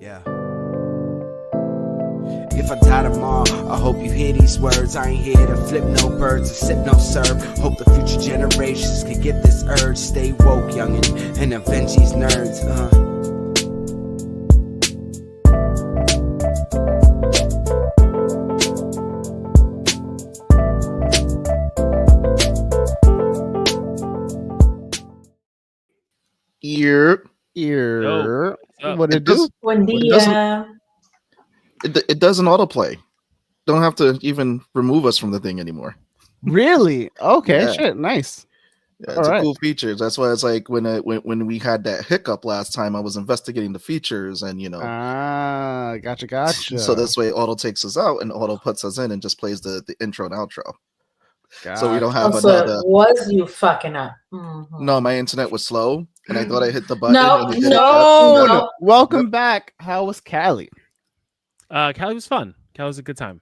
Yeah. If I die tomorrow, I hope you hear these words. I ain't here to flip no birds or sip no syrup. Hope the future generations can get this urge. Stay woke, youngin', and avenge these nerds. Ear. What it do? Buen dia. It doesn't autoplay. Don't have to even remove us from the thing anymore. Really? Okay, Yeah. shit, nice. Yeah, it's a cool feature. That's why it's like when we had that hiccup last time, I was investigating the features and Gotcha. So this way auto takes us out and auto puts us in and just plays the intro and outro. Gotcha. So we don't have another. Was you fucking up? Mm-hmm. No, my internet was slow and I thought I hit the button. No. Welcome back. How was Cali? Cali was fun. Cali was a good time.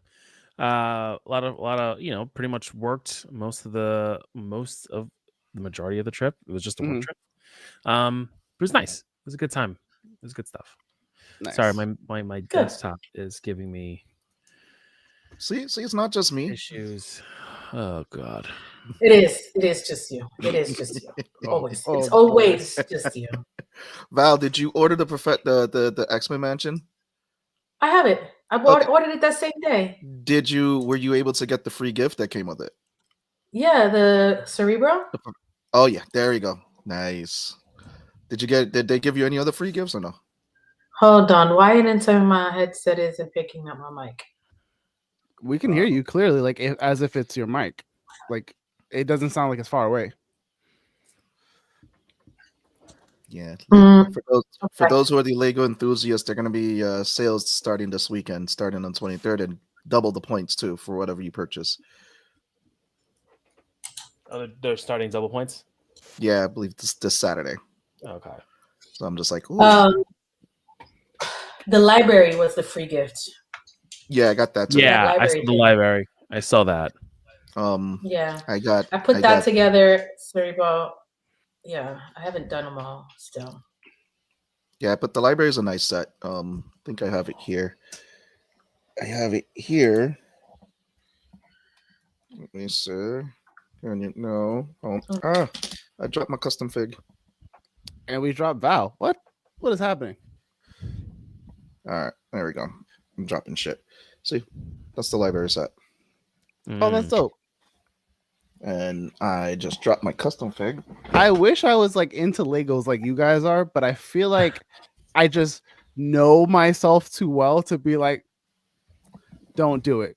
A lot of pretty much worked most of the majority of the trip. It was just a work trip. It was nice. It was a good time. It was good stuff. Nice. Sorry, my desktop is giving me see it's not just me issues. Oh god. It is just you. It is just you. Always. It's always just you. Val, did you order the X-Men mansion? I have it. I ordered it that same day. Were you able to get the free gift that came with it? Yeah, the Cerebro. Oh yeah, there you go. Nice. Did they give you any other free gifts or no? Hold on. Why isn't my headset isn't picking up my mic? We can hear you clearly, like as if it's your mic. Like it doesn't sound like it's far away. Yeah. For those who are the Lego enthusiasts, they're going to be sales starting this weekend, starting on 23rd, and double the points too for whatever you purchase. Oh, they're starting double points? Yeah, I believe this Saturday. Okay. So I'm just like, ooh. The library was the free gift. Yeah, I got that too. Yeah, I saw the library. I saw that. Yeah. I put that together, Cerebro. Yeah, I haven't done them all still. Yeah, but the library is a nice set. I think I have it here. Let me see. No. I dropped my custom fig. And we dropped Val. What is happening? All right, there we go. I'm dropping shit. See, that's the library set. Oh, that's dope. And I just dropped my custom fig. I wish I was like into Legos like you guys are, but I feel like I just know myself too well to be like, don't do it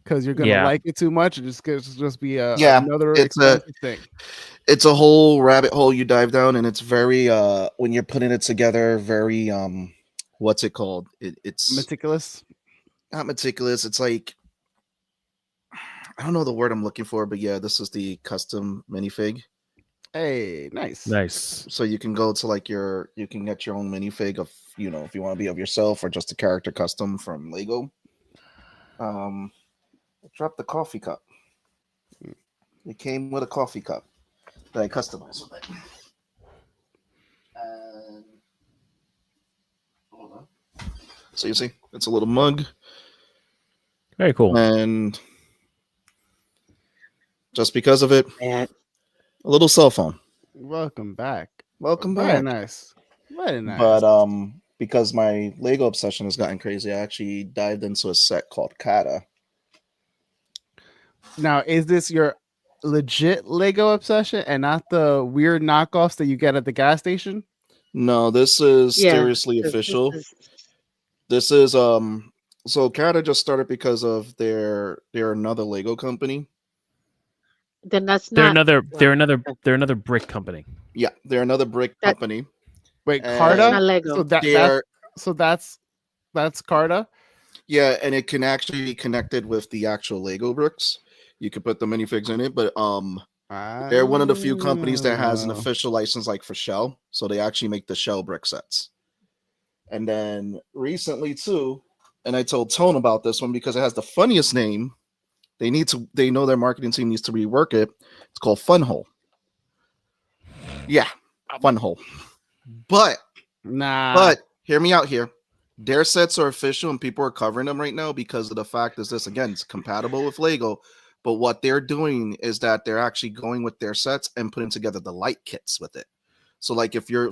because you're gonna like it too much. It just be another thing. It's a whole rabbit hole you dive down, and it's very when you're putting it together, very what's it called? It's meticulous. Not meticulous. It's like, I don't know the word I'm looking for, but yeah, this is the custom minifig. Hey, nice. So you can go to you can get your own minifig of, if you want to be of yourself or just a character custom from Lego. I dropped the coffee cup. It came with a coffee cup that I customized with it. And hold on. So you see, it's a little mug. Very cool. And just because of it, a little cell phone. Welcome back. Very nice. But because my Lego obsession has gotten crazy, I actually dived into a set called Kata. Now, is this your legit Lego obsession and not the weird knockoffs that you get at the gas station? No, this is seriously official. This is so Kata just started because of they're another Lego company. Then that's they're not. They're another brick company. Yeah, they're another brick company. Wait, Carta? Not Lego. So that's Carta. Yeah, and it can actually be connected with the actual Lego bricks. You could put the minifigs in it, but they're one of the few companies that has an official license for shell. So they actually make the shell brick sets. And then recently too, and I told Tone about this one because it has the funniest name. They know their marketing team needs to rework it. It's called Funhole. Yeah, Funhole. But hear me out here. Their sets are official and people are covering them right now because of the fact is this, again, it's compatible with Lego. But what they're doing is that they're actually going with their sets and putting together the light kits with it. So like if you're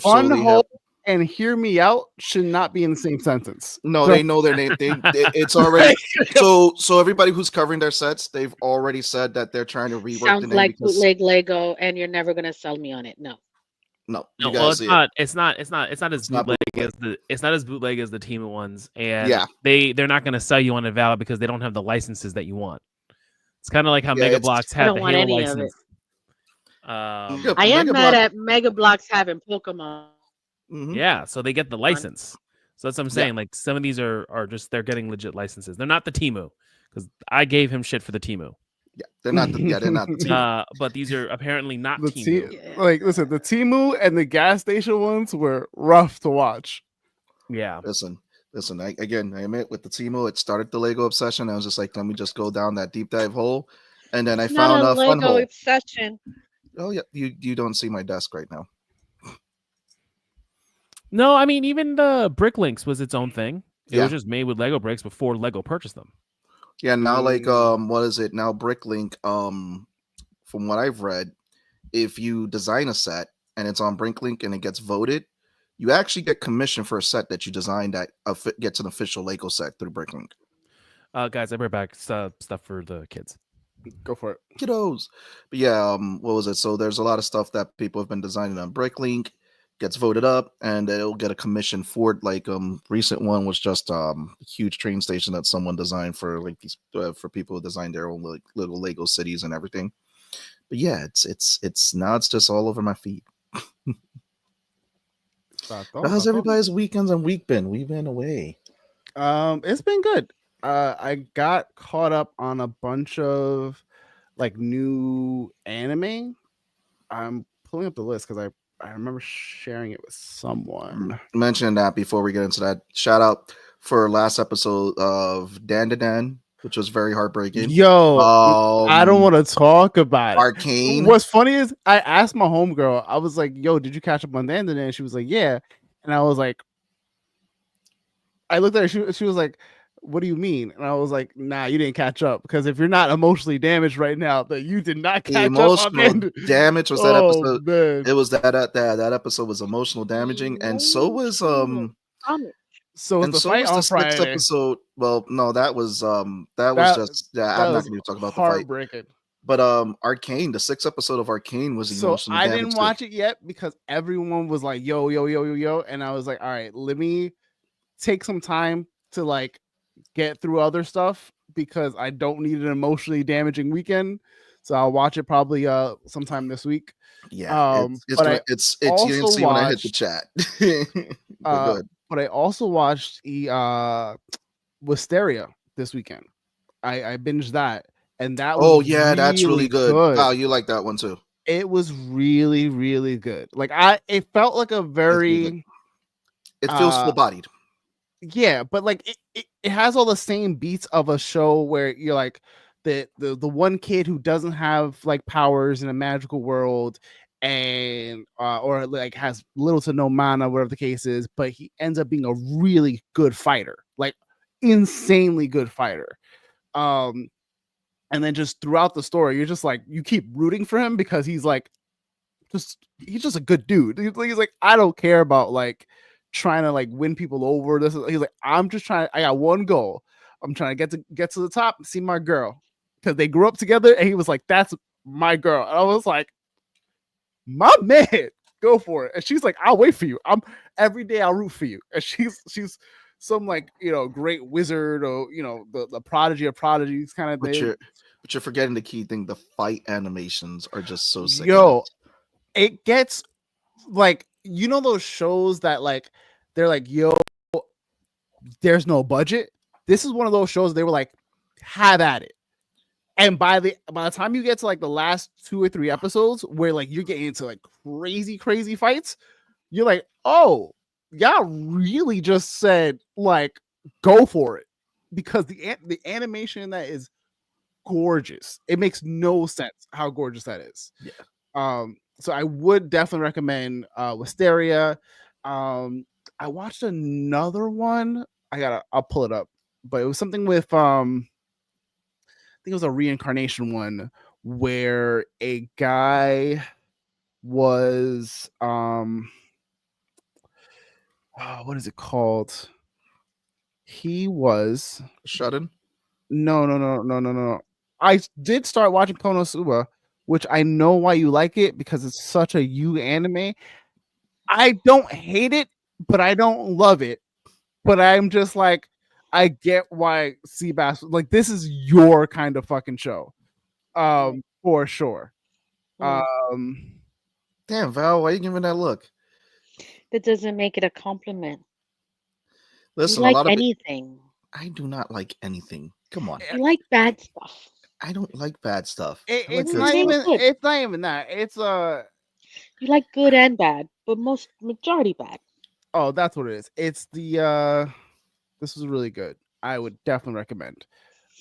and hear me out should not be in the same sentence. No, they know their name. It's already so everybody who's covering their sets, they've already said that they're trying to rework Sounds the name like because bootleg Lego, and you're never gonna sell me on it. No. no, No, you well, guys it's not as bootleg as the Temu ones, and yeah, they're not going to sell you on a Valve because they don't have the licenses that you want. It's kind of like how Mega Bloks I had don't the want Halo any of license. it. I am mad at Mega Bloks having Pokemon. Yeah, so they get the license. So that's what I'm saying. Like some of these are just they're getting legit licenses. They're not the Temu because I gave him shit for the Temu. Yeah, they're not. They're not the Temu. But these are apparently not the Temu. Like, listen, the Temu and the gas station ones were rough to watch. Yeah. Listen. I admit with the Temu, it started the Lego obsession. I was just like, let me just go down that deep dive hole, and then I found a fun hole. Obsession. Oh yeah, you don't see my desk right now. No, I mean even the Bricklinks was its own thing. It was just made with Lego bricks before Lego purchased them. Yeah, now like what is it now? Bricklink, from what I've read, if you design a set and it's on Bricklink and it gets voted, you actually get commission for a set that you designed that gets an official Lego set through Bricklink. Guys, I brought back stuff for the kids. Go for it, kiddos. But yeah, what was it? So there's a lot of stuff that people have been designing on Bricklink, gets voted up, and it'll get a commission for it. Like recent one was just a huge train station that someone designed for like these for people who designed their own like little Lego cities and everything. But yeah, it's now it's just all over my feed. How's everybody's weekends and week been? We've been away. It's been good. I got caught up on a bunch of like new anime. I'm pulling up the list because I remember sharing it with someone. Mentioning that before we get into that, shout out for last episode of Dan to Dan, which was very heartbreaking. Yo, I don't want to talk about Arcane. What's funny is I asked my homegirl, I was like, yo, did you catch up on Dan to Dan? And she was like, yeah. And I was like, I looked at her, she was like, what do you mean? And I was like, nah, you didn't catch up because if you're not emotionally damaged right now, that you did not catch emotional up. Damage was that episode. Man. It was that episode was emotional damaging, and so was the fight on Friday. Sixth episode. Well, no, that was just I'm not going to talk about the fight. But Arcane, the 6th episode of Arcane was emotional. I didn't watch it yet because everyone was like, yo, and I was like, all right, let me take some time to like get through other stuff because I don't need an emotionally damaging weekend. So I'll watch it probably sometime this week. Yeah, it's you didn't see when I hit the chat. But I also watched Wisteria this weekend. I binged that, and that was that's really good. Oh, you like that one too? It was really, really good. Like it felt like a very. It feels full bodied. Yeah, but like it has all the same beats of a show where you're like the one kid who doesn't have like powers in a magical world and or like has little to no mana, whatever the case is, but he ends up being a really good fighter, like insanely good fighter. And then just throughout the story, you're just like you keep rooting for him because he's just a good dude. He's like, I don't care about like trying to like win people over. He's like, I got one goal. I'm trying to get to the top and see my girl because they grew up together. And he was like, that's my girl. And I was like, my man, go for it. And she's like, I'll wait for you. Every day I'll root for you. And she's some like, great wizard or, the prodigy of prodigies kind of thing. But you're forgetting the key thing. The fight animations are just so sick. Yo, it gets like, those shows that like they're like, yo, there's no budget. This is one of those shows they were like, have at it. And by the time you get to like the last 2 or 3 episodes where like you're getting into like crazy fights, you're like, oh, y'all really just said like go for it, because the animation in that is gorgeous. It makes no sense how gorgeous that is. Yeah. So I would definitely recommend Wisteria. I watched another one I'll pull it up, but it was something with I think it was a reincarnation one where a guy was what is it called? He was Shut-in. No. I did start watching Konosuba, which I know why you like it because it's such a you anime. I don't hate it, but I don't love it. But I'm just like, I get why Seabass, like, this is your kind of fucking show. For sure. Damn, Val, why are you giving that look? That doesn't make it a compliment. Listen, you like a lot of anything. I do not like anything. Come on. You like bad stuff. I don't like bad stuff. It's not even that. It's you like good and bad, but majority bad. Oh, that's what it is. It's the this was really good. I would definitely recommend.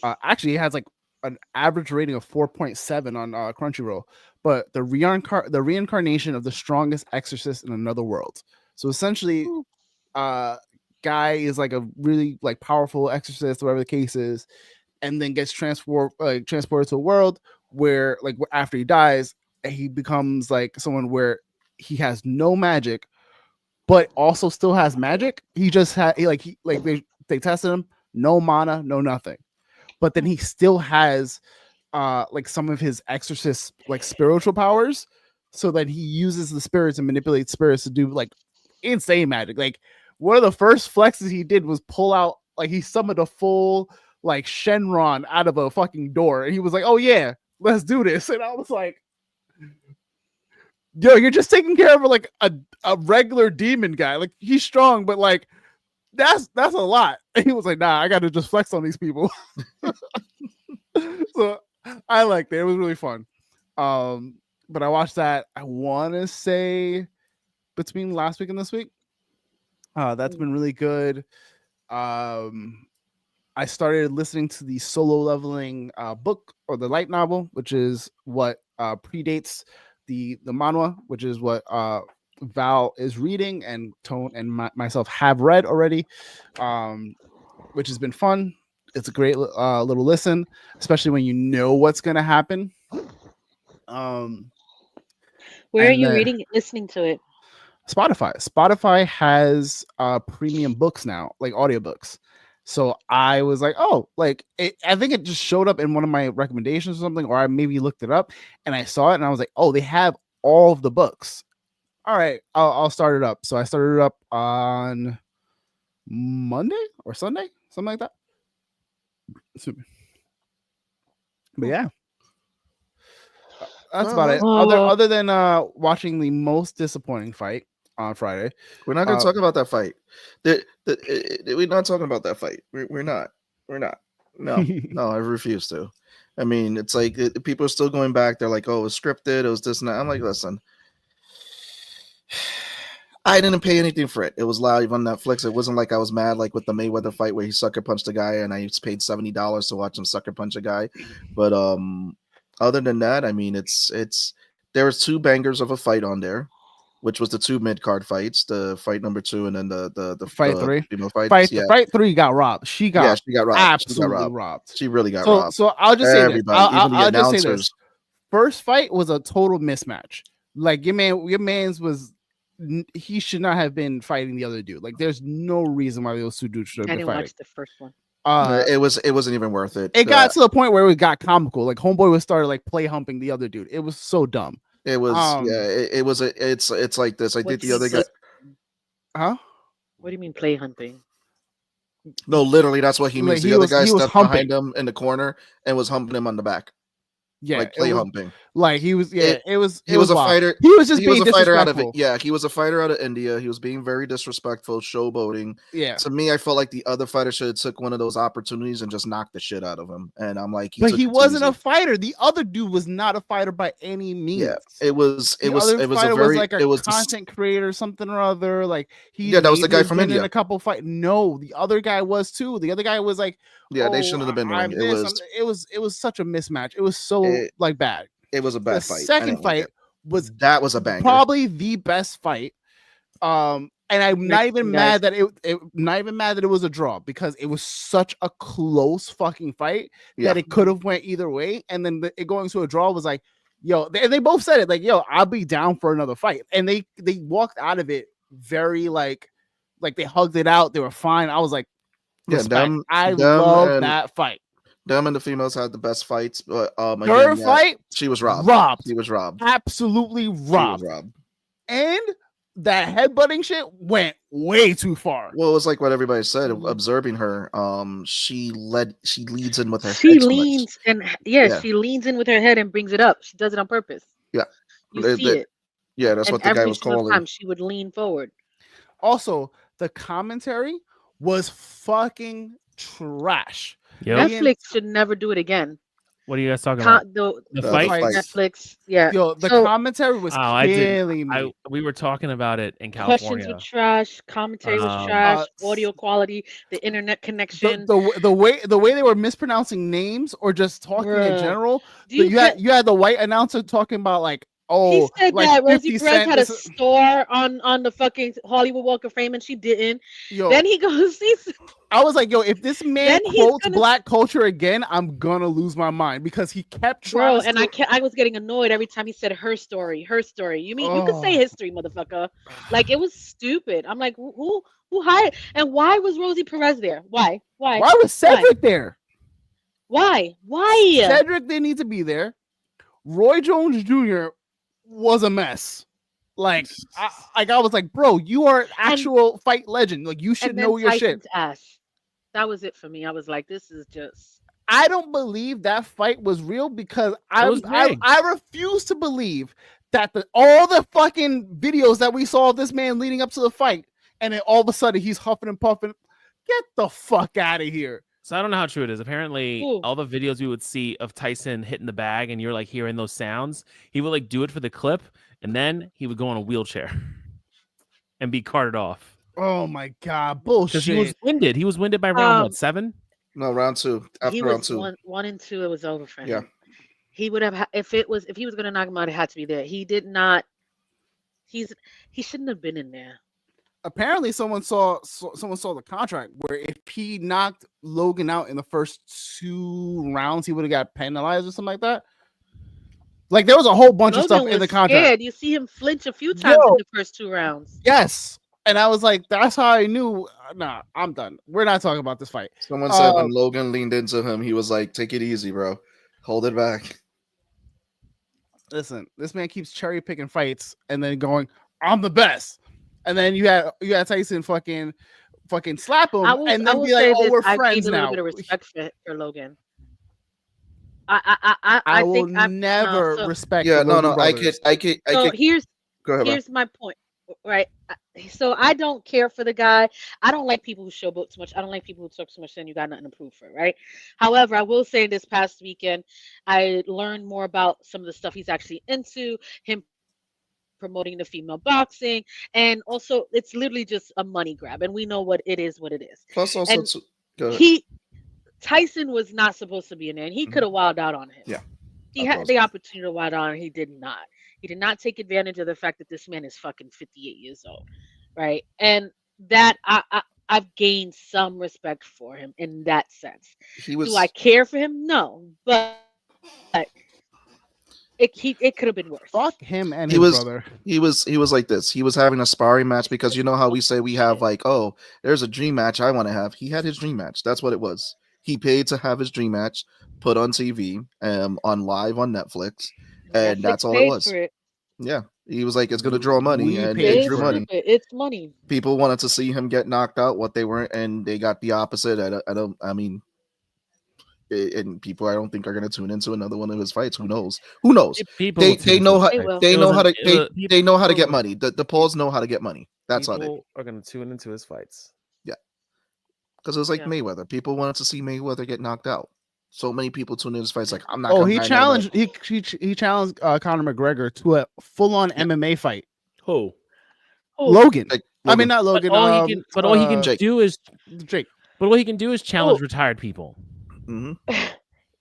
Actually, it has like an average rating of 4.7 on Crunchyroll, but the reincarnation of the strongest exorcist in another world. So essentially, guy is like a really like powerful exorcist, whatever the case is, and then gets transported to a world where, like, after he dies, he becomes like someone where he has no magic, but also still has magic. He just had they tested him, no mana, no nothing, but then he still has like some of his exorcist like spiritual powers, so that he uses the spirits and manipulates spirits to do like insane magic. Like, one of the first flexes he did was pull out, like, he summoned a full like Shenron out of a fucking door, and he was like, "Oh yeah, let's do this." And I was like, "Yo, you're just taking care of like a regular demon guy. Like, he's strong, but like that's a lot." And he was like, "Nah, I got to just flex on these people." So I liked it. It was really fun. But I watched that, I want to say, between last week and this week. That's been really good. I started listening to the Solo Leveling book, or the light novel, which is what predates the manhwa, which is what Val is reading, and Tone and myself have read already, which has been fun. It's a great little listen, especially when you know what's going to happen. Where are you listening to it? Spotify has premium books now, like audiobooks. So I was like, oh, like I think it just showed up in one of my recommendations or something, or I maybe looked it up and I saw it and I was like, oh, they have all of the books. All right, I'll start it up. So I started it up on Monday or Sunday, something like that. But yeah, that's about it. Other than watching the most disappointing fight on Friday. We're not going to talk about that fight. We're not talking about that fight. We're not. No, I refuse to. I mean, it's like people are still going back. They're like, oh, it was scripted. It was this and that. I'm like, listen, I didn't pay anything for it. It was live on Netflix. It wasn't like I was mad like with the Mayweather fight where he sucker punched a guy and I paid $70 to watch him sucker punch a guy. But other than that, I mean, there was two bangers of a fight on there, which was the two mid-card fights, the fight number 2 and then the fight 3. Fight 3 got robbed. She got robbed. Absolutely robbed. She really got robbed. So I'll just say this. I'll just say this. First fight was a total mismatch. Like, your man's was, he should not have been fighting the other dude. Like, there's no reason why those two dudes should have been fighting. I didn't watch the first one. It wasn't even worth it. It got to the point where it got comical. Like, homeboy was started like play humping the other dude. It was so dumb. It was it's like this. I think the other guy. Huh? What do you mean play humping? No, literally, that's what he means. The other guy stepped behind him in the corner and was humping him on the back. Yeah, like play humping. Like he was. Yeah, he was a fighter. He was just being disrespectful. Out of it. Yeah, he was a fighter out of India. He was being very disrespectful, showboating. Yeah. To me, I felt like the other fighter should have took one of those opportunities and just knocked the shit out of him. And I'm like, but he wasn't a fighter. The other dude was not a fighter by any means. Yeah, it was like a content creator or something or other. Like that was the guy from India. In a couple fight. No, the other guy was too. The other guy was like, they shouldn't have been doing it was such a mismatch. It was so like bad. It was a bad fight. The second fight was a banger. Probably the best fight. And I'm not even mad that it was a draw because it was such a close fucking fight that it could have went either way. And then it going to a draw was like, yo, they both said it like, yo, I'll be down for another fight. And they walked out of it very like they hugged it out. They were fine. I was like, respect. I love that fight. Them and the females had the best fights, but her fight, she was robbed. She was robbed. Absolutely robbed. She was robbed. And that headbutting shit went way too far. Well, it was like what everybody said. Observing her, she leads in with her. She leans and she leans in with her head and brings it up. She does it on purpose. Yeah, you see it. Yeah, that's what the guy was calling. Time she would lean forward. Also, the commentary was fucking trash. Yep. Netflix should never do it again. What are you guys talking about? The fight? Netflix, yeah. Yo, the commentary was killing me. We were talking about it in California. Questions were trash. Commentary was trash. Audio quality, the internet connection. The way they were mispronouncing names or just talking in general. You had the white announcer talking about like, he said like that Rosie Perez had a store on the fucking Hollywood Walk of Fame and she didn't. Then he goes, I was like, yo, if this man quotes black culture again, I'm gonna lose my mind because he kept trying. And I was getting annoyed every time he said her story. You mean you could say history, motherfucker? Like it was stupid. I'm like, who hired? And why was Rosie Perez there? Why was Cedric there? Why? Cedric didn't need to be there. Roy Jones Jr. was a mess. Like I was like, bro, you are an actual fight legend. Like you should know your shit. Ass. That was it for me. I was like, this is just. I don't believe that fight was real because I refuse to believe that all the fucking videos that we saw of this man leading up to the fight, and then all of a sudden he's huffing and puffing. Get the fuck out of here. So I don't know how true it is. Apparently, all the videos we would see of Tyson hitting the bag and you're like hearing those sounds, he would like do it for the clip and then he would go on a wheelchair and be carted off. Oh my God, bullshit. He was winded. He was winded by round 7? No, round 2. After round 2. 1 and 2, it was over for him. Yeah. He would have if he was going to knock him out, it had to be there. He did not. He shouldn't have been in there. Apparently, someone saw the contract where if he knocked Logan out in the first 2 rounds, he would have got penalized or something like that. Like there was a whole bunch of stuff in the contract. Scared. You see him flinch a few times in the first 2 rounds. Yes, and I was like, that's how I knew. Nah, I'm done. We're not talking about this fight. Someone said when Logan leaned into him, he was like, "Take it easy, bro. Hold it back." Listen, this man keeps cherry picking fights and then going, "I'm the best." And then you had Tyson fucking slap him and then be like, "Oh, we're friends now." I need a little bit of respect for Logan. I will never respect. Yeah, no, I could. So here's my point, right? So I don't care for the guy. I don't like people who showboat too much. I don't like people who talk too much and you got nothing to prove for, right? However, I will say this past weekend, I learned more about some of the stuff he's actually into. Him promoting the female boxing, and also it's literally just a money grab, and we know what it is. Plus, also, Tyson was not supposed to be in there, and he could have wilded out on him. Yeah, he had the opportunity to wild out, and he did not. He did not take advantage of the fact that this man is fucking 58 years old, right? And that I've gained some respect for him in that sense. Do I care for him? No, but it could have been worse. Fuck him and his brother. He was like this. He was having a sparring match because you know how we say we have like, oh, there's a dream match I want to have. He had his dream match. That's what it was. He paid to have his dream match put on TV, on live on Netflix, and that's all it was. Yeah, he was like, it's gonna draw money, and it drew money. It's money. People wanted to see him get knocked out, what they weren't, and they got the opposite. And people I don't think are going to tune into another one of his fights. Who knows? They know how to get money. The Pauls know how to get money. That's how they are going to tune into his fights. Yeah, because it was like Mayweather. People wanted to see Mayweather get knocked out. So many people tune in his fights. Like I'm not. Oh, he challenged Conor McGregor to a full-on MMA fight. Who? Logan. I mean, not Logan. But all he can do is Jake. But what he can do is challenge retired people. Mm-hmm.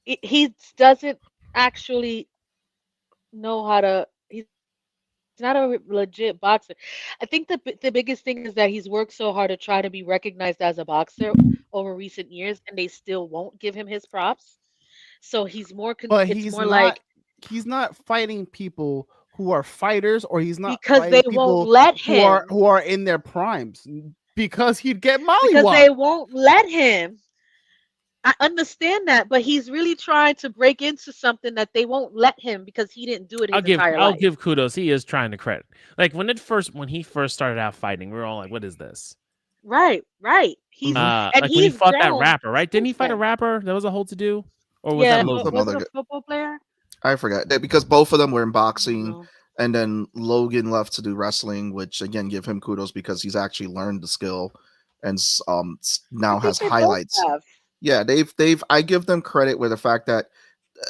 He doesn't actually know how to. He's not a legit boxer. I think the biggest thing is that he's worked so hard to try to be recognized as a boxer over recent years, and they still won't give him his props. So he's more. But It's more like he's not fighting people who are fighters, or he's not because fighting they won't people let him. who are in their primes, because he'd get mollywopped. Because they won't let him. I understand that, but he's really trying to break into something that they won't let him because he didn't do it his entire life. I'll give kudos. He is trying to credit. Like when he first started out fighting, we were all like, "What is this?" Right. He's like when he fought that rapper, right? Didn't he fight a rapper? That was a whole to do, or was that was it a football player? I forgot because both of them were in boxing, and then Logan left to do wrestling, which again give him kudos because he's actually learned the skill and now has highlights. Yeah, they've. I give them credit with the fact that,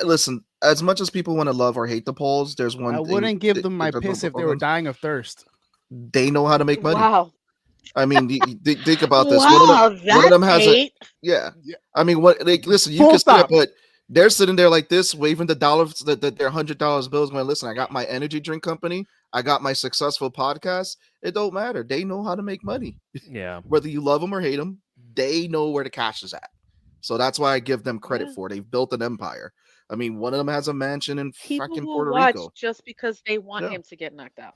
listen, as much as people want to love or hate the polls, there's one. I wouldn't give them my piss if they were dying of thirst. They know how to make money. Wow. I mean, think about this. Wow, one of them has yeah. I mean, listen, you can see it, but they're sitting there like this, waving the dollars, their $100 bills, going, listen, I got my energy drink company, I got my successful podcast. It don't matter. They know how to make money. Yeah. Whether you love them or hate them, they know where the cash is at. So that's why I give them credit for it. They've built an empire. I mean, one of them has a mansion in fucking Puerto Rico. Just because they want him to get knocked out.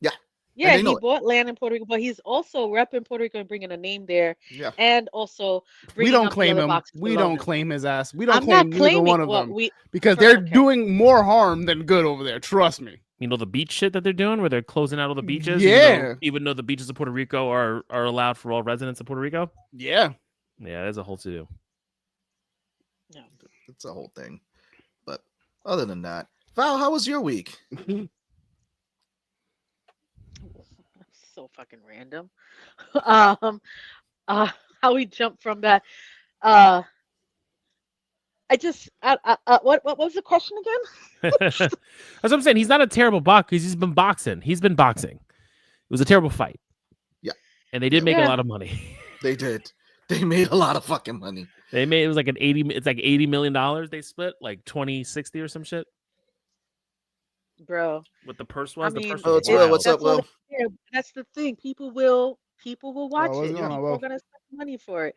Yeah. Yeah, he bought land in Puerto Rico, but he's also repping Puerto Rico and bringing a name there. Yeah. And also we don't claim him. We don't claim his ass. We don't claim neither one of them because they're doing more harm than good over there. Trust me. You know the beach shit that they're doing, where they're closing out all the beaches. Yeah. Even though the beaches of Puerto Rico are allowed for all residents of Puerto Rico. Yeah. Yeah, there's a whole to do. Yeah. It's a whole thing. But other than that, Val, how was your week? So fucking random. How we jumped from that. What was the question again? That's what I'm saying. He's not a terrible boxer because he's been boxing. It was a terrible fight. Yeah. And they did make a lot of money. They did. They made a lot of fucking money. It was like $80 million they split, like 20-60 or some shit. Bro, what the purse was. I mean, the purse Will, what's up, Will? That's the thing. People will watch it. People are gonna spend money for it.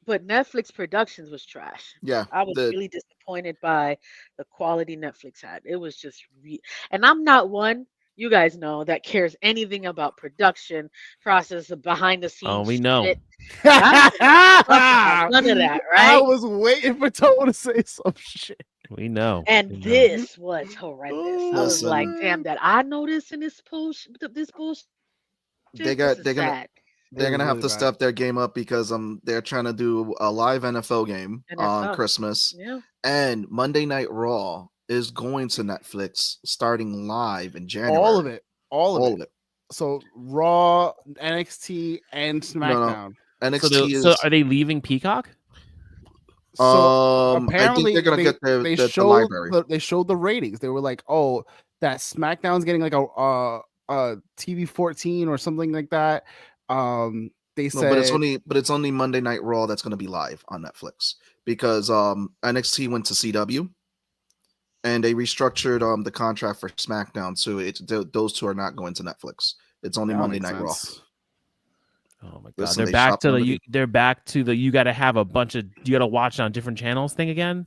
But Netflix Productions was trash. Yeah, I was really disappointed by the quality Netflix had. It was just, and I'm not one, you guys know, that cares anything about production process, behind the scenes. Oh, we know. Shit. None of that, right? I was waiting for Tomo to say some shit. We know. And this was horrendous. I was like, damn, that I noticed in this bullshit. They're gonna have to step their game up because they're trying to do a live NFL game on Christmas. Yeah. And Monday Night Raw is going to Netflix starting live in January. All of it. So Raw, NXT, and SmackDown. No. NXT so are they leaving Peacock? So apparently I think they're gonna get the library. They showed the ratings. They were like, "Oh, that SmackDown's getting like a TV 14 or something like that." They said, but it's only Monday Night Raw that's going to be live on Netflix because NXT went to CW, and they restructured the contract for SmackDown, so those two are not going to Netflix. It's only Monday Night Raw. Oh my god! Listen, they're back to the you got to have a bunch of you got to watch on different channels thing again.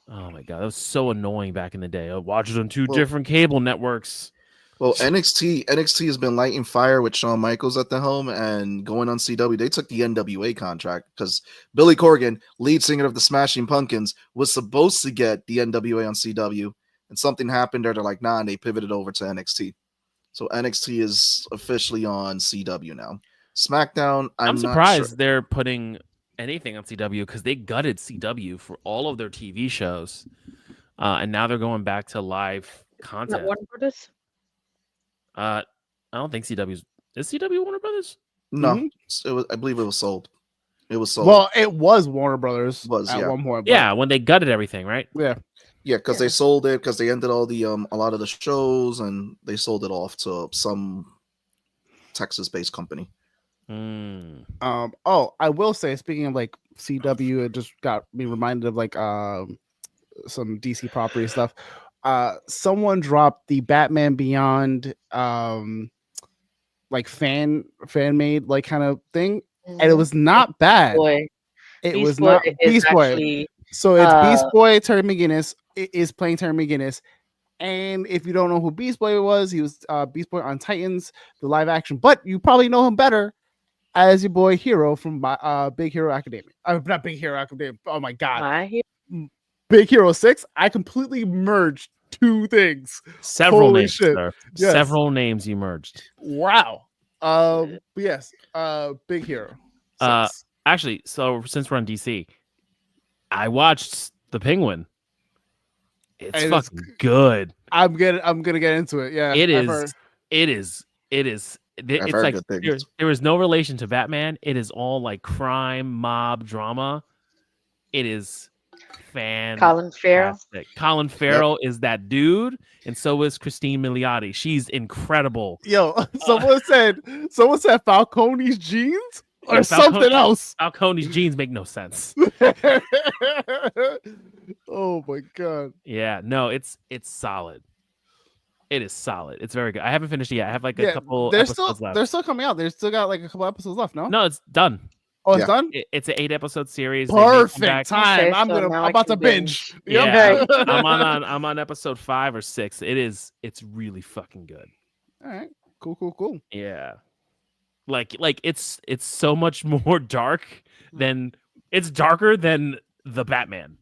Oh my god, that was so annoying back in the day. I watched it on two different cable networks. Well, NXT has been lighting fire with Shawn Michaels at the helm and going on CW. They took the NWA contract because Billy Corgan, lead singer of the Smashing Pumpkins, was supposed to get the NWA on CW, and something happened there. They're like, nah, and they pivoted over to NXT. So NXT is officially on CW now. SmackDown, I'm surprised they're putting anything on CW because they gutted CW for all of their TV shows, and now they're going back to live content. Warner Brothers? I don't think CW's is CW Warner Brothers. No, it was. I believe it was sold. It was sold. Well, it was Warner Brothers at one point. Yeah, when they gutted everything, right? Yeah, because they sold it because they ended all the a lot of the shows and they sold it off to some Texas-based company. Oh, I will say, speaking of like CW, it just got me reminded of like some DC property stuff. someone dropped the Batman Beyond like fan made like kind of thing, and it was not bad. It was not Beast Boy. Actually, so it's Beast Boy. Terry McGinnis is playing Terry McGinnis. And if you don't know who Beast Boy was, he was Beast Boy on Titans, the live action. But you probably know him better as your boy Hero from Big Hero Academia. Not Big Hero Academia. Oh my God. Big Hero 6. I completely merged two things. Several names, sir. Yes. Several names you merged. Wow. Yes. Big Hero 6. Actually, so since we're on DC, I watched The Penguin. It's fucking good. I'm gonna get into it. Yeah, it is. It's like there is no relation to Batman. It is all like crime, mob, drama. It is fantastic. Colin Farrell is that dude, and so is Christine Milioti. She's incredible. Yo, someone said Falcone's jeans or something else. Falcone's jeans make no sense. Oh my God. Yeah, no, it's solid. It is solid. It's very good. I haven't finished it yet. I have like a couple episodes left. They're still coming out. They're still got like a couple episodes left, no? No, it's done. Oh, it's done? It's an 8-episode series. Perfect time. I'm about to binge. Yeah. I'm on episode 5 or 6. It's really fucking good. All right. Cool. Yeah. Like it's so much more dark than it's darker than the Batman.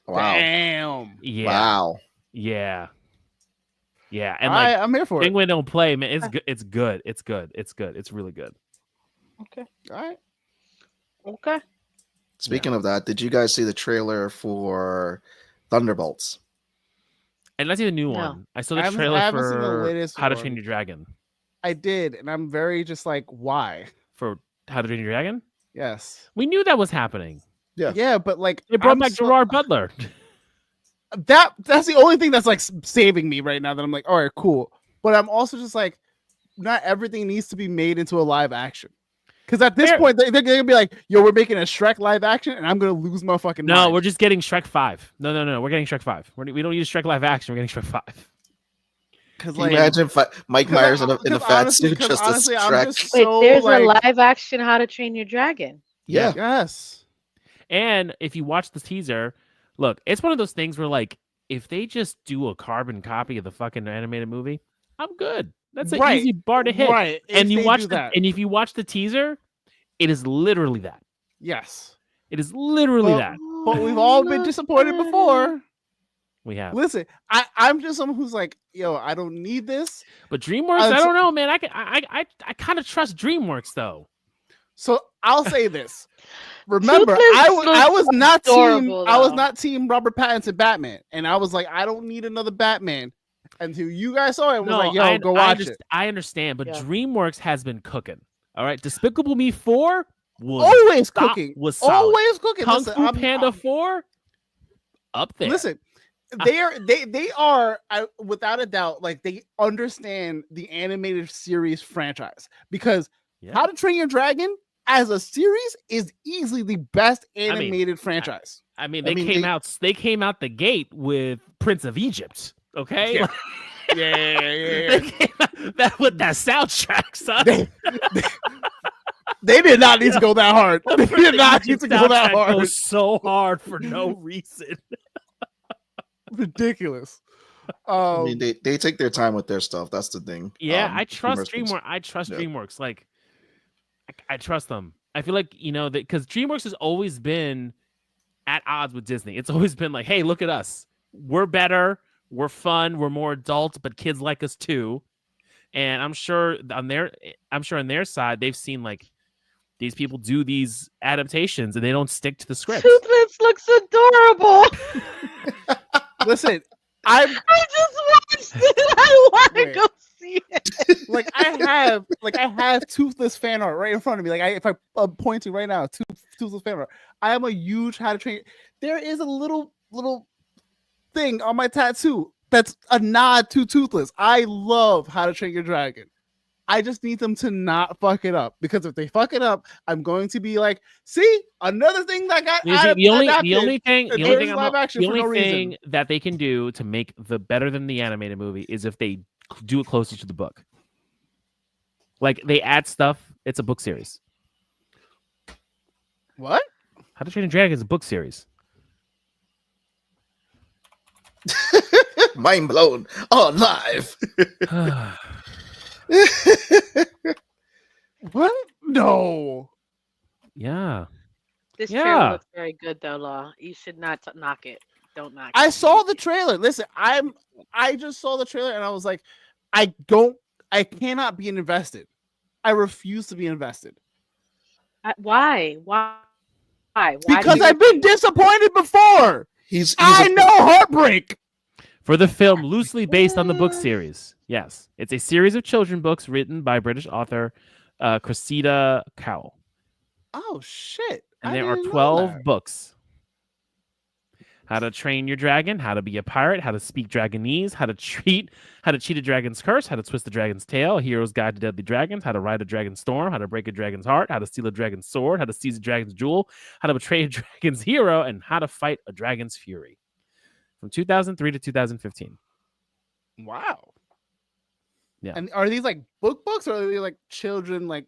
Wow. Damn. Yeah. Wow. Yeah. Yeah. And like I'm here for it. Penguin don't play, man. It's good. It's good. It's really good. Okay. All right. Okay. Speaking of that, did you guys see the trailer for Thunderbolts? And let's see the new one. I saw the trailer for How to Train Your Dragon. I did, and I'm very just like, why? For How to Train Your Dragon? Yes. We knew that was happening. Yeah, but like they brought back Gerard Butler. That's the only thing that's like saving me right now. That I'm like, all right, cool. But I'm also just like, not everything needs to be made into a live action. Because at this point, they're gonna be like, yo, we're making a Shrek live action, and I'm gonna lose my fucking mind. No, we're just getting Shrek 5. No, we're getting Shrek 5. We don't need a Shrek live action. We're getting Shrek 5. Because like, imagine Mike Myers in a fat suit just as Shrek. Wait, there's a live action How to Train Your Dragon. Yeah. Yes. And if you watch the teaser, look, it's one of those things where like, if they just do a carbon copy of the fucking animated movie, I'm good. That's an easy bar to hit. Right. And if you watch the teaser, it is literally that. Yes. It is literally that. But we've all been disappointed before. We have. Listen, I'm just someone who's like, yo, I don't need this. But DreamWorks, I don't know, man. I kind of trust DreamWorks though. So I'll say this. Remember, I was not team Robert Pattinson Batman, and I was like, I don't need another Batman until you guys saw it. And was like, yo, go watch it. I understand, but DreamWorks has been cooking. All right, Despicable Me 4 was always cooking. Always cooking. Kung Fu Panda 4 up there. Listen, they are without a doubt, like they understand the animated series franchise because How to Train Your Dragon as a series is easily the best animated franchise. I mean, they came out the gate with Prince of Egypt. Okay. Yeah. Yeah. That with that soundtrack, son. They did not need to go that hard. They did not need to go that hard. Goes so hard for no reason. Ridiculous. I mean, they take their time with their stuff. That's the thing. Yeah, I trust DreamWorks. I trust DreamWorks. Like, I trust them. I feel like, because DreamWorks has always been at odds with Disney. It's always been like, hey, look at us. We're better. We're fun. We're more adult, but kids like us too. And I'm sure on their side, they've seen like these people do these adaptations and they don't stick to the script. Toothless looks adorable. Listen, I just watched it. I want to go see it. Like I have Toothless fan art right in front of me. Like I'm pointing right now, Toothless fan art. I am a huge How to Train. There is a little thing on my tattoo that's a nod to Toothless. I love How to Train Your Dragon. I just need them to not fuck it up, because if they fuck it up, I'm going to be like, see, another thing that got the only thing that they can do to make the better than the animated movie is if they do it closer to the book. Like they add stuff. It's a book series. What? How to Train Your Dragon is a book series. Mind blown on live. What? No. Yeah. This trailer looks very good, though, Law. You should not knock it. Don't knock it. I saw the trailer. Listen, I just saw the trailer and I was like, I cannot be invested. I refuse to be invested. Why? Because I've been disappointed before. I know heartbreak. For the film loosely based on the book series. Yes. It's a series of children's books written by British author Cressida Cowell. Oh, shit. And there are 12 books. How to Train Your Dragon, How to Be a Pirate, How to Speak Dragonese, How to Cheat a Dragon's Curse, How to Twist a Dragon's Tail, A Hero's Guide to Deadly Dragons, How to Ride a Dragon's Storm, How to Break a Dragon's Heart, How to Steal a Dragon's Sword, How to Seize a Dragon's Jewel, How to Betray a Dragon's Hero, and How to Fight a Dragon's Fury. From 2003 to 2015. Wow. Yeah. And are these like books or are they like children like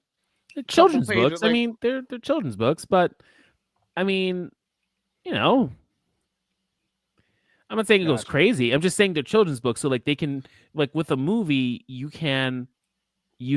children's books? Like... I mean, they're children's books, but I mean, you know, I'm not saying it goes crazy. I'm just saying they're children's books. So like they can, like with a movie, you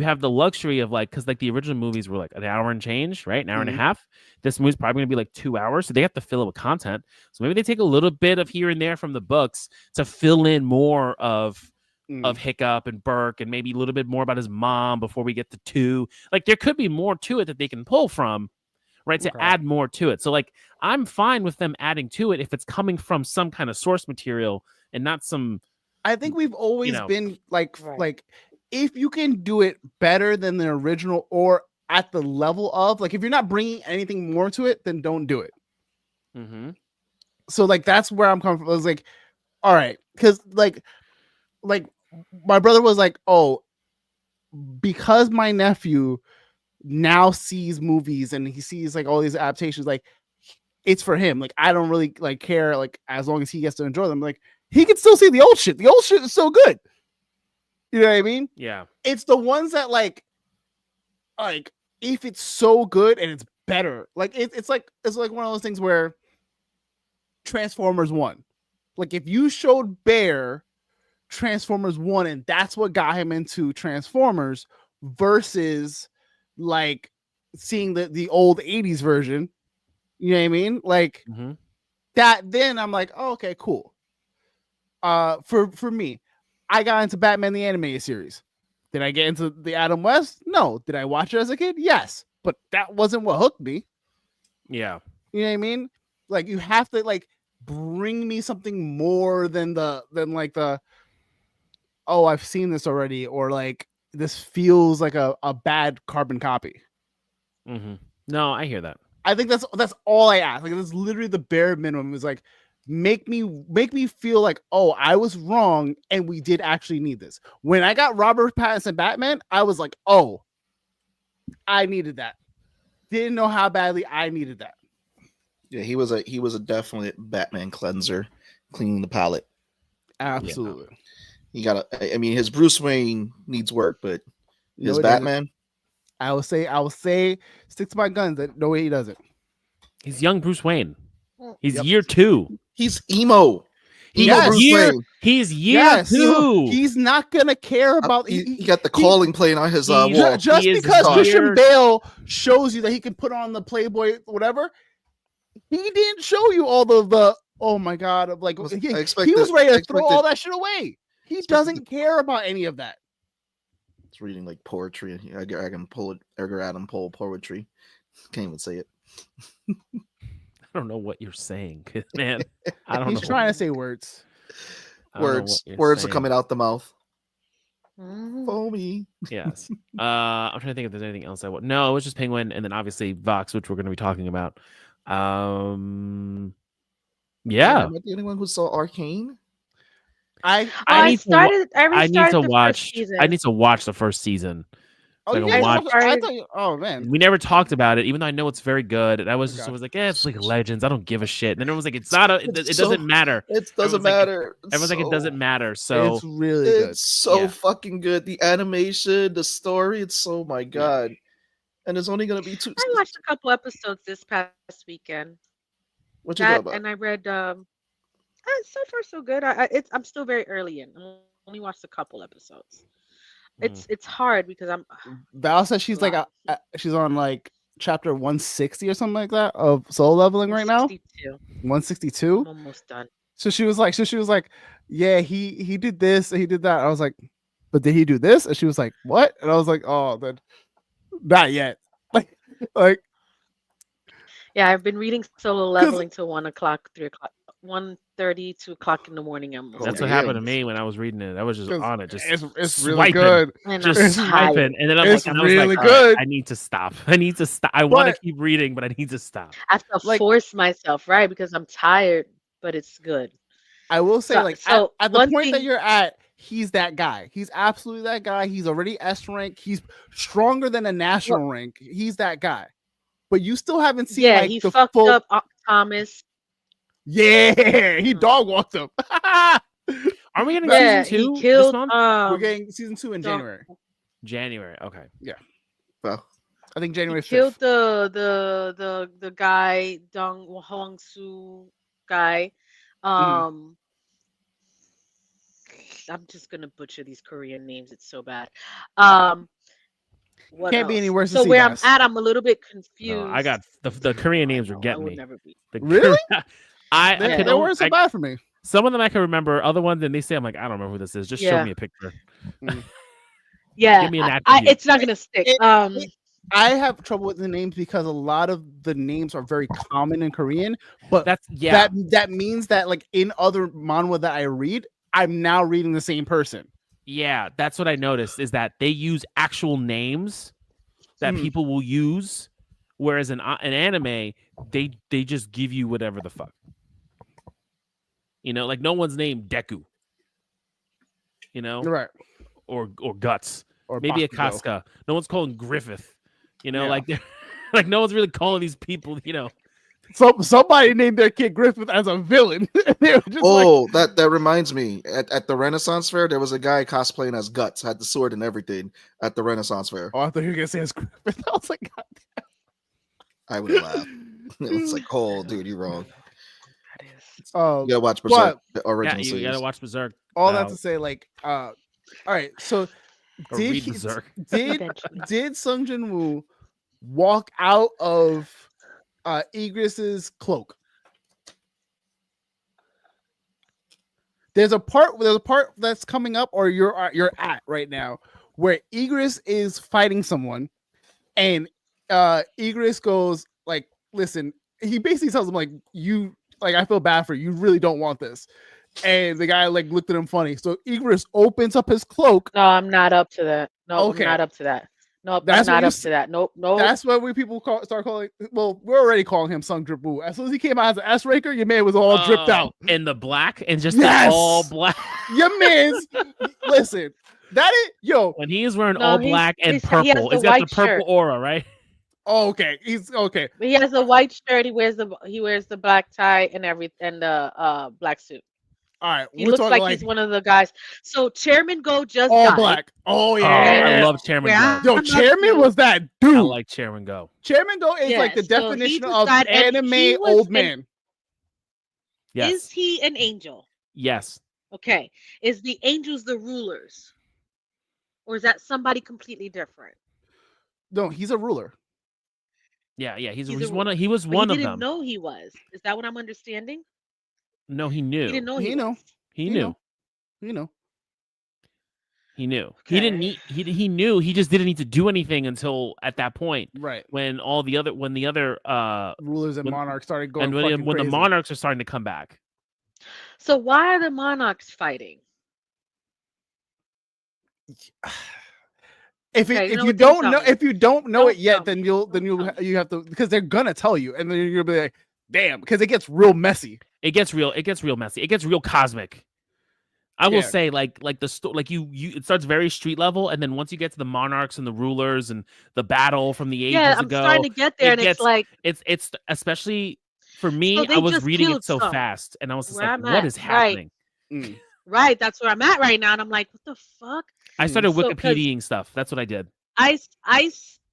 have the luxury of like, because like the original movies were like an hour and change, right? An hour and a half. This movie's probably gonna be like 2 hours. So they have to fill it with content. So maybe they take a little bit of here and there from the books to fill in more of Hiccup and Burke, and maybe a little bit more about his mom before we get to 2. Like there could be more to it that they can pull from, right? To add more to it. So like I'm fine with them adding to it if it's coming from some kind of source material and not some. I think we've always been like if you can do it better than the original or at the level of, like, if you're not bringing anything more to it, then don't do it. Mm-hmm. So like that's where I'm coming from. I was like, all right, because like my brother was like, oh, because my nephew now sees movies and he sees like all these adaptations, like it's for him. Like I don't really like care, like as long as he gets to enjoy them. Like he can still see the old shit. The old shit is so good. You know what I mean? Yeah. It's the ones that like if it's so good and it's better, like it's like one of those things where Transformers 1, like if you showed Bear Transformers 1 and that's what got him into Transformers versus like seeing the old 80s version, you know what I mean? Like that, then I'm like, oh, okay, cool. For me, I got into Batman the Animated Series. Did I get into the Adam West? No. Did I watch it as a kid? Yes. But that wasn't what hooked me. Yeah. You know what I mean? Like you have to like bring me something more than oh, I've seen this already, or like this feels like a bad carbon copy. Mm-hmm. No, I hear that. I think that's all I ask. Like that's literally the bare minimum. Is like make me feel like, oh, I was wrong and we did actually need this. When I got Robert Pattinson Batman, I was like, oh, I needed that. Didn't know how badly I needed that. Yeah, he was a definite Batman cleanser, cleaning the palette. Absolutely. Yeah. I mean, his Bruce Wayne needs work, but his Batman. I will say, stick to my guns. That no way he doesn't. He's young Bruce Wayne. He's year 2. He's emo. He's year 2. He's not gonna care about. He got the calling playing on his wall. Just because Christian Bale shows you that he can put on the Playboy, whatever. He didn't show you all the oh my god of like he was ready to throw all that shit away. He doesn't care about any of that. It's reading like poetry. Edgar Allan Poe poetry. Can't even say it. I don't know what you're saying, man. I don't know. He's trying to say words. Words are coming out the mouth. Foamy. Yes. I'm trying to think if there's anything else I want. No, it was just Penguin, and then obviously Vox, which we're going to be talking about. Yeah. Am I the only one who saw Arcane? I need to watch the first season Oh, like yeah, watch. I thought oh man, we never talked about it, even though I know it's very good. And I was just always like, yeah, it's League of Legends. I don't give a shit. And then everyone was like, it's not. It doesn't matter. It doesn't matter. Everyone's like, it doesn't matter. So it's really good. It's so fucking good. The animation, the story. It's so my god. And it's only gonna be 2. I watched a couple episodes this past weekend. What you thought about? And I read. So far so good. I'm still very early in. I only watched a couple episodes. It's hard because Val says she's like she's on like chapter 160 or something like that of soul leveling right now. 162. I'm almost done. So she was like, yeah, he did this and he did that. I was like, but did he do this? And she was like, what? And I was like, oh, then not yet. Like. Yeah, I've been reading solo leveling till 1 o'clock, 3 o'clock, 1:30, 2 o'clock in the morning. That's what happened to me when I was reading it. I was just on it, just it's really good, just swiping, and then it's really good. I need to stop. I want to keep reading, but I need to stop. I have to force myself, right? Because I'm tired, but it's good. I will say, at the point that you're at, he's that guy. He's absolutely that guy. He's already S rank. He's stronger than a national rank. He's that guy. But you still haven't seen he fucked up Thomas. Yeah, he dog walked him. Are we getting season 2? He killed, we're getting season 2 in January. January, okay. Yeah. Well, I think January 5th. Killed the guy, Dong Hong Soo guy. I'm just gonna butcher these Korean names. It's so bad. What Can't else? be any worse. So where I'm at, I'm a little bit confused. No, I got the Korean names are getting me. Really? They weren't so bad for me. Some of them I can remember. Other ones, and they say I'm like, I don't remember who this is. Just show me a picture. Yeah, give me an attribute. It's not gonna stick. I have trouble with the names because a lot of the names are very common in Korean. But that means that like in other manhwa that I read, I'm now reading the same person. Yeah, that's what I noticed is that they use actual names that people will use, whereas in anime, they just give you whatever the fuck. You know, like no one's named Deku. You know, right? Or Guts, or maybe Bakugo. a Casca. No one's calling Griffith. You know, like no one's really calling these people. You know. Somebody named their kid Griffith as a villain. That reminds me. At the Renaissance Fair, there was a guy cosplaying as Guts, had the sword and everything at the Renaissance Fair. Oh, I thought you were gonna say as Griffith. I was like, God damn. I would have laughed. It was like, oh, dude, you're wrong. You gotta watch Berserk. The original you gotta watch Berserk. All that to say, like, all right. So did Sung Jin Woo walk out of Igris's cloak? There's a part that's coming up, or you're at right now, where Igris is fighting someone, and Igris goes like, "Listen." He basically tells him like, I feel bad for you. You really don't want this." And the guy like looked at him funny. So Igris opens up his cloak. No, I'm not up to that. No, okay. I'm not up to that. Nope, that's not up to that. Nope. That's what people start calling. Well, we're already calling him Sung Drip Woo. As soon as he came out as an S ranker, your man was all dripped out in the black and just all black. Your man's listen. That is when he is wearing all black and purple. He's got the purple aura, right? Oh, okay, he's okay. He has a white shirt. He wears the black tie and the black suit. All right, he looks like he's one of the guys. So Chairman Go just all died. Black. Oh yeah, I love Chairman Go. Yo, Chairman was that dude. I like Chairman Go. Chairman Go is like the definition of anime old man. Yes. Is he an angel? Yes. Okay. Is the angels the rulers, or is that somebody completely different? No, he's a ruler. Yeah. He's one of. He was one of them. He didn't know he was. Is that what I'm understanding? No, he knew. He didn't know. He knew. He knew. He knew. He knew. Okay. He didn't need. He knew. He just didn't need to do anything until at that point. Right. When the other rulers and monarchs started going. And when the monarchs are starting to come back. So why are the monarchs fighting? If you don't know it yet, then you have to, because they're gonna tell you, and then you're gonna be like, damn, because it gets real messy. It gets real messy. It gets real cosmic. I will say, like it starts very street level, and then once you get to the monarchs and the rulers and the battle from the ages I'm ago, starting to get there, and it's like it's especially for me. So I was reading it so fast, and I was just like, "What is happening?" Right, that's where I'm at right now, and I'm like, "What the fuck?" I started Wikipediaing stuff. That's what I did.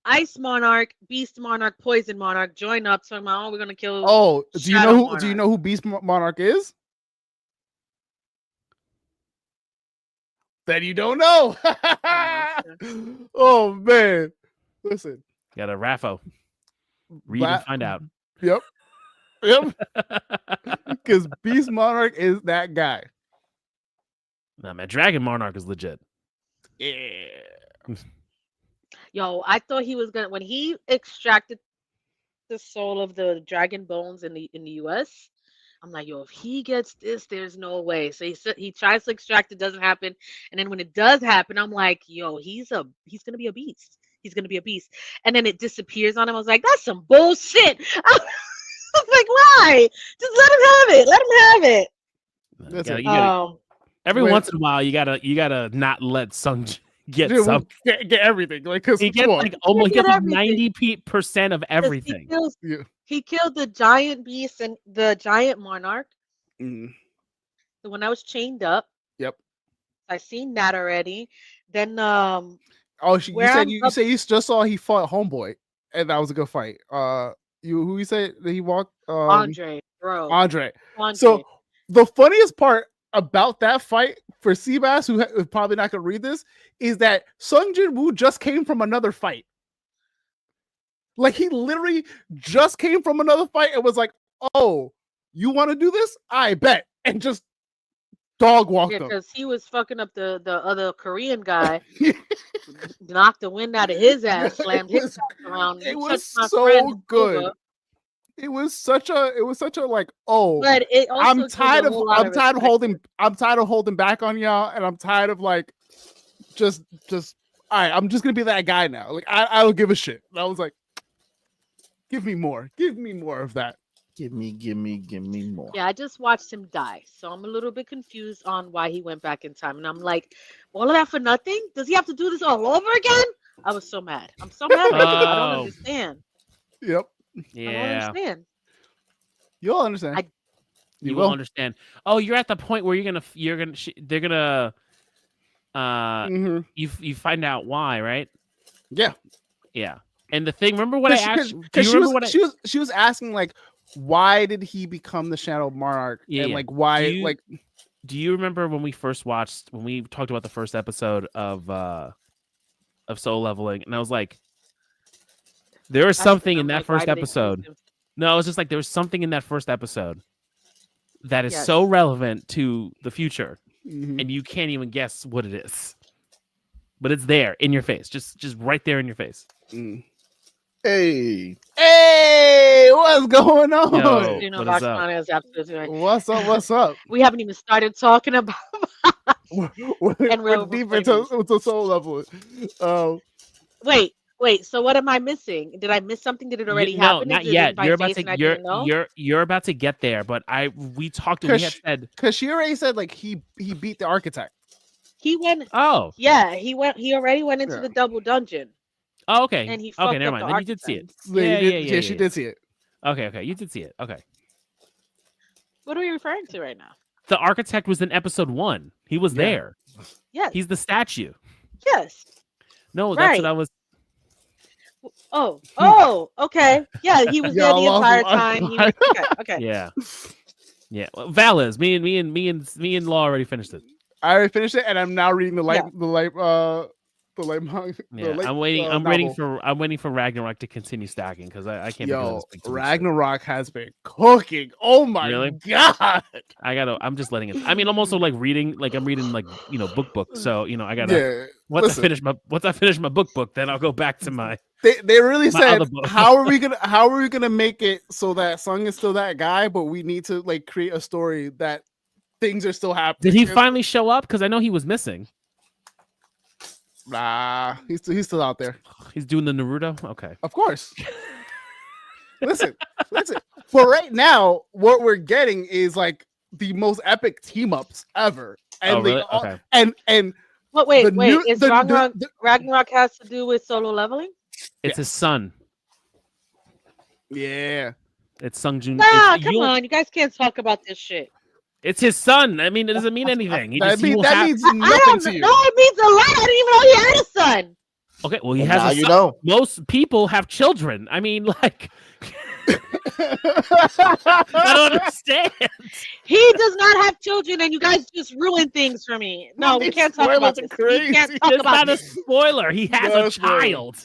Ice Monarch, Beast Monarch, Poison Monarch join up. So I'm like, we're gonna kill. Oh, do you know who Beast Monarch is? That you don't know. Oh man, listen. Got a Raffo. Read and find out. Yep. Because Beast Monarch is that guy. Nah, man, Dragon Monarch is legit. Yeah. Yo, I thought he was gonna when he extracted the soul of the dragon bones in the US. I'm like, yo, if he gets this, there's no way. So he tries to extract it, doesn't happen, and then when it does happen, I'm like, yo, he's gonna be a beast. He's gonna be a beast, and then it disappears on him. I was like, that's some bullshit. I was like, why? Just let him have it. Let him have it. Every once in a while, you gotta not let Sung get some get everything. Like, cause he gets like almost 90% of everything. He killed the giant beast and the giant monarch. The one that was chained up. Yep. I seen that already. Then you said you just saw he fought Homeboy, and that was a good fight. Who you say that he walked? Andre, bro. Andre. So the funniest part about that fight for Seabass, who is probably not gonna read this, is that Sung Jin Woo just came from another fight. Like, he literally just came from another fight and was like, "Oh, you want to do this? I bet," and just dog walked him. Because he was fucking up the other Korean guy, knocked the wind out of his ass, slammed his ass around. It was so good. It was such a like, oh, but it also I'm tired of holding back on y'all, and I'm tired of like just all right, I'm just gonna be that guy now. Like, I don't give a shit. And I was like, give me more of that. Give me more. Yeah, I just watched him die, so I'm a little bit confused on why he went back in time, and I'm like, all of that for nothing? Does he have to do this all over again? I was so mad. I'm so mad. I don't understand. Yep. Yeah. I don't understand. You'll understand. You will understand. Oh, you're at the point where they're gonna you find out why, right? Yeah. And the thing, remember what I asked? She was asking, like, why did he become the Shadow Monarch? And like, why? Do you remember when we talked about the first episode of Soul Leveling? And I was like, there was something in that first episode. No, it's just like there was something in that first episode that is so relevant to the future, and you can't even guess what it is. But it's there in your face, just right there in your face. Hey, what's going on? Yo, what's up? What's up? We haven't even started talking about. We're deep into Soul Level. Wait. So what am I missing? Did I miss something? Did it already happen? No, not yet. You're about to get there. But we talked. We had said because she already said like he beat the architect. He went. Oh, yeah. He already went into the double dungeon. Oh, okay. And he never mind. Then you did see it. Yeah, she did see it. Okay, you did see it. Okay. What are we referring to right now? The architect was in episode 1. He was there. Yes. He's the statue. Yes. No, that's what I was. Oh, okay. Yeah, he was there the entire time. Okay. Yeah. Well, Val is me and Law already finished it. I already finished it, and I'm now reading the light I'm waiting for Ragnarok to continue stacking because I can't. Ragnarok has been cooking. Oh my god! I'm just letting it. I mean, I'm also like reading, book. So I gotta. Once I finish my book, then I'll go back to my. They really said, how are we gonna make it so that Sung is still that guy, but we need to like create a story that things are still happening. Did he finally show up? Because I know he was missing. Nah, he's still out there. He's doing the Naruto? Okay. Of course. Listen. But right now, what we're getting is like the most epic team-ups ever. And really? Okay. And What? Wait. Is Ragnarok has to do with solo leveling? It's his son. Yeah. It's Sung Jun. Nah, come on. You guys can't talk about this shit. It's his son. I mean, it doesn't mean anything. That means nothing to you. No, it means a lot. I didn't even know he had a son. Okay, well, he has a son. You know. Most people have children. I mean, like, I don't understand. He does not have children, and you guys just ruin things for me. No, we can't talk about this. We can't talk about this. It's not a spoiler. He has a child.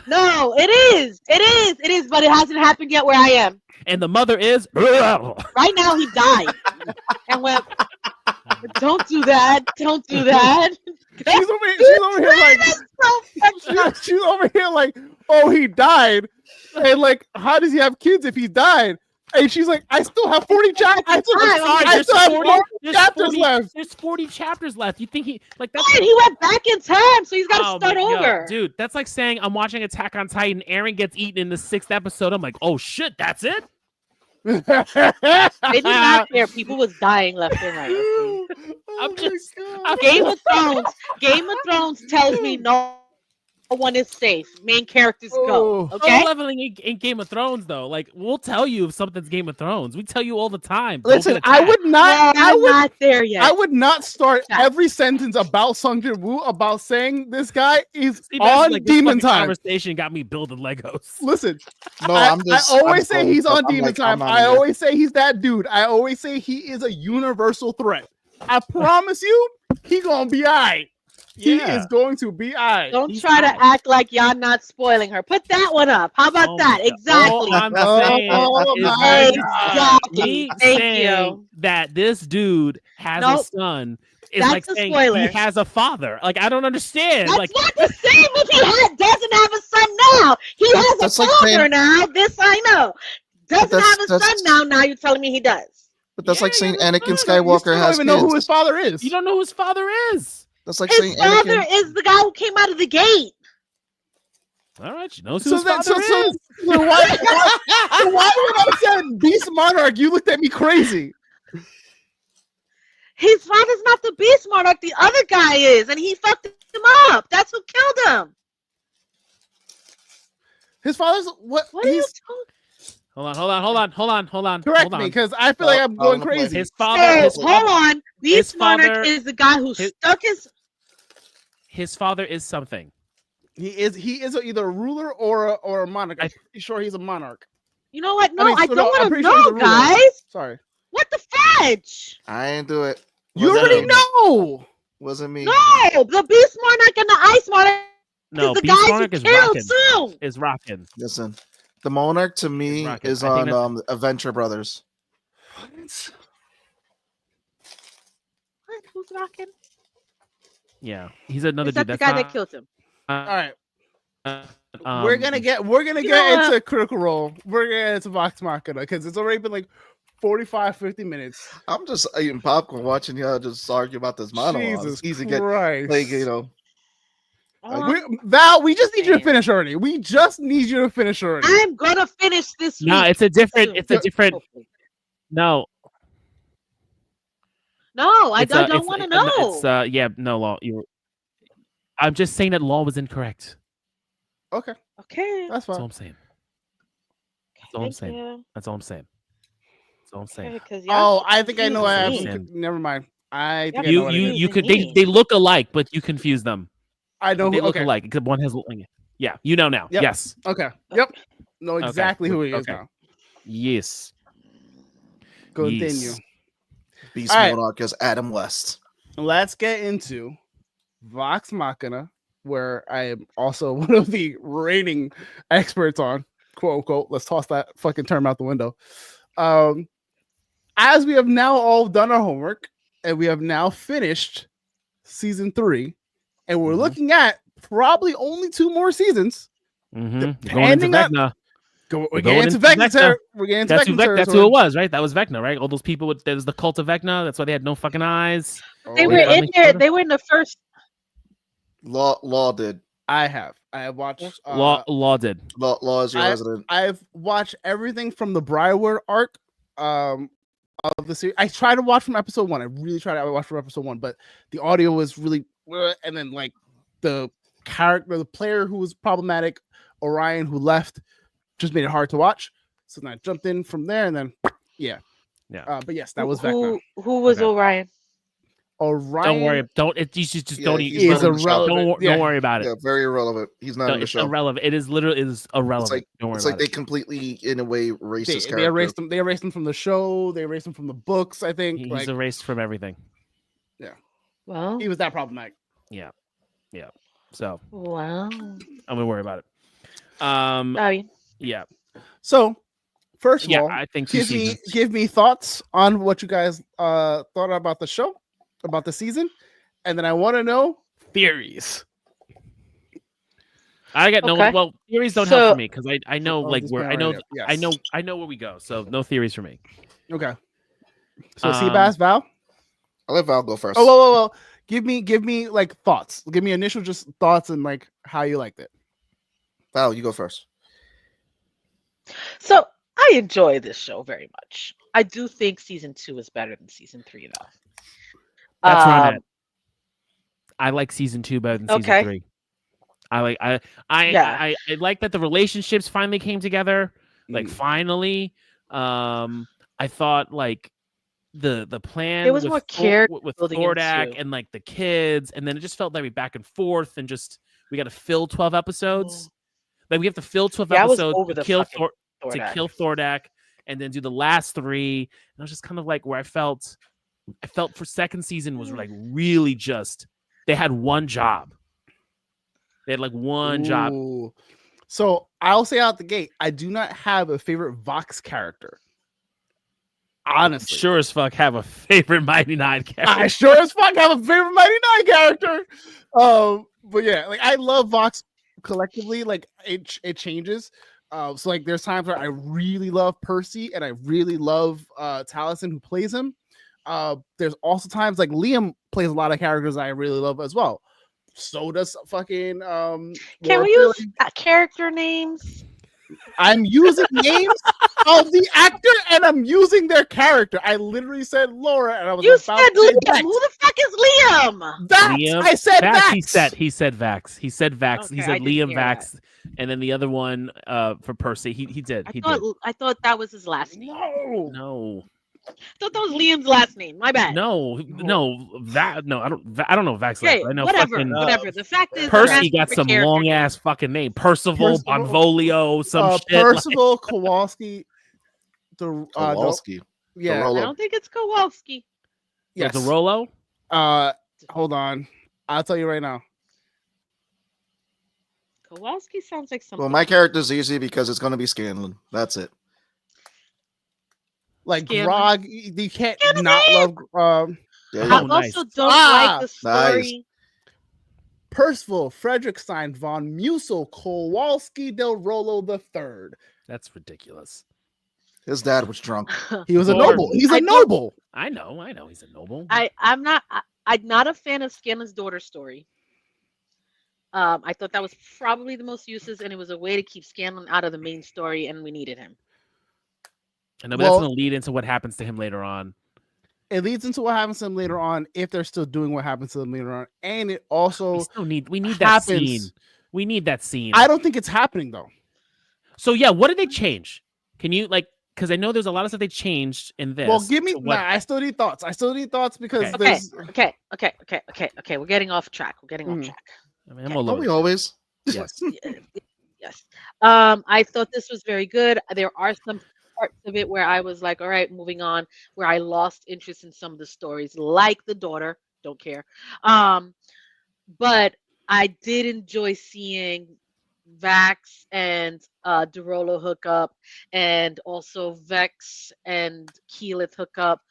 No, it is. It is, but it hasn't happened yet where I am. And the mother is right now. He died, and went. Don't do that. Don't do that. She's over here like, oh, he died, and like, how does he have kids if he died? And she's like, I still have 40 chapters. I still have 40 chapters left. There's 40 chapters left. You think he like that? He went back in time, so he's got to start over. Dude, that's like saying I'm watching Attack on Titan. Aaron gets eaten in the 6th episode. I'm like, oh shit, that's it. They did not care. People was dying left and right. Game of Thrones tells me no one is safe. Main characters go. Okay. Leveling in Game of Thrones though, like we'll tell you if something's Game of Thrones. We tell you all the time. Listen, I would not. I'm not there yet. I would not start every sentence about Sung Jin Woo about saying this guy is on Demon Time. Conversation got me building Legos. Listen, I always say he's on Demon Time. I always say he's that dude. I always say he is a universal threat. I promise you, he gonna be alright. He is going to be alright. Don't try to act like y'all not spoiling her. Put that one up. How about that? Exactly. Exactly. Thank you. That this dude has a son is like saying he has a father. Like I don't understand. That's like not the same if he doesn't have a son now. He has a father now. This I know. Doesn't have a son now. Now you're telling me he does. But that's like saying Anakin Skywalker has kids. You don't even know who his father is. You don't know who his father is. That's like his father is the guy who came out of the gate. All right, you know who his father is. So why when I said Beast Monarch, you looked at me crazy? His father's not the Beast Monarch. The other guy is, and he fucked him up. That's what killed him. His father's what? What are you talking? Hold on. Correct me, because I feel like I'm going crazy. His father. Hold on. Beast Monarch is the guy who stuck his. His father is something. He is either a ruler or a monarch. I'm pretty sure he's a monarch. You know what? No, I don't want to know, guys. Sorry. What the fudge? I ain't do it. You already know. Wasn't me. No, the Beast Monarch and the Ice Monarch. No, the Beast guys Monarch who is killed rocking. Soon. Is rocking. Listen, the Monarch to me is on Adventure Brothers. What? Who's rocking? Yeah, he's another dude. That's the guy that killed him. All right. We're gonna get into Critical Role. We're gonna get into Vox Machina because it's already been like 45-50 minutes. I'm just eating popcorn watching y'all just argue about this monologue. Jesus easy Christ. Like, you know. Val, we just need you to finish already. We just need you to finish already. I'm gonna finish this week. No, it's a different. No. No, I don't want to know. It's no Law. I'm just saying that Law was incorrect. Okay, that's fine. That's all I'm saying. That's all I'm saying. Oh, I think I know. Never mind. I think you could. They look alike, but you confuse them. I know they look alike because one has. Yeah, you know now. Yep. Yes. Okay. Yep. Know exactly who he is now. Yes. Continue. Yes. Beast Monarch is Adam West. Let's get into Vox Machina, where I am also one of the rating experts on, quote unquote. Let's toss that fucking term out the window. As we have now all done our homework and we have now finished season 3, and we're looking at probably only 2 more seasons. Going into Vecna. We're getting into Vecna. We're getting into Vecna. That's who it was, right? That was Vecna, right? All those people there was the cult of Vecna. That's why they had no fucking eyes. They were in there. They were in the first. Law did. I have watched. Law did. Law is your resident. I've watched everything from the Briarwood arc, of the series. I tried to watch from episode 1. I really tried to watch from episode 1, but the audio was really, and then like the character, the player who was problematic, Orion, who left, just made it hard to watch. So then I jumped in from there, and then yeah. But yes, that was Vecna. Who was Orion? Orion. Don't worry. Don't. You just don't. He's irrelevant. Don't worry about it. Yeah, very irrelevant. He's not in the show. Irrelevant. It is literally irrelevant. Don't worry it's about like they completely, in a way, racist. They erased him. They erased him from the show. They erased him from the books. I think he's erased from everything. Yeah. Well, he was that problematic. Yeah. So. Wow. I'm gonna worry about it. Yeah. So, first of all, I think give me thoughts on what you guys thought about the show, about the season, and then I want to know theories. I got no theories don't help for me because I know where I know where we go. So no theories for me. Okay. So Seabass, Val? I'll let Val go first. Oh, whoa. Give me like thoughts. Give me initial just thoughts and like how you liked it. Val, you go first. So I enjoy this show very much. I do think season 2 is better than season 3, though. That's where I'm at. I like season 2 better than season 3. I like that the relationships finally came together. Like finally, I thought like the plan there was more care with Thordak and like the kids, and then it just felt like we back and forth and just we got to fill 12 episodes. Like we have to fill 12 episodes to kill Thordak and then do the last 3. And I was just kind of like where I felt for second season was like really just they had one job. They had like one job. So I'll say out the gate, I do not have a favorite VOX character. Honestly, sure as fuck have a favorite Mighty Nine character. I sure as fuck have a favorite Mighty Nine character. But yeah, like I love VOX collectively. Like it changes. So like there's times where I really love Percy and I really love Taliesin who plays him. There's also times like Liam plays a lot of characters I really love as well. So does fucking can we use character names? I'm using names of the actor and I'm using their character. I literally said Laura and I was said Liam. Who the fuck is Liam? Liam, I said Vax. He said Vax. He said Vax. Okay, he said Liam Vax. That. And then the other one for Percy, he did. I thought that was his last name. No. I thought that was Liam's last name. My bad. No, I don't know Vax. Okay, I know whatever. The fact is, Percy got some long ass fucking name. Percival Bonvolio, some shit. Percival Kowalski. Kowalski. Yeah, I don't think it's Kowalski. Yes, the Rolo. Hold on. I'll tell you right now. Kowalski sounds like something. Well, my character's easy because it's going to be Scanlan. That's it. Like Grog, you can't not love. I also don't like the story. Nice. Percival, Frederickstein, von Musel, Kowalski del Rolo III. That's ridiculous. His dad was drunk. He was a noble. He's a noble. I know. He's a noble. I'm not a fan of Scanlan's daughter story. I thought that was probably the most useless, and it was a way to keep Scanlan out of the main story, and we needed him. I know, but that's going to lead into what happens to him later on. It leads into what happens to him later on if they're still doing what happens to them later on, and it also we need that scene. We need that scene. I don't think it's happening though. So yeah, what did they change? Can you because I know there's a lot of stuff they changed in this. Well, give me. I still need thoughts. Because okay. We're getting off track. I mean, I'm we always? Yes. Yes. I thought this was very good. There are some parts of it where I was like, all right, moving on, where I lost interest in some of the stories, like the daughter, don't care. But I did enjoy seeing Vax and Derolo hook up, and also Vex and Keyleth hook up.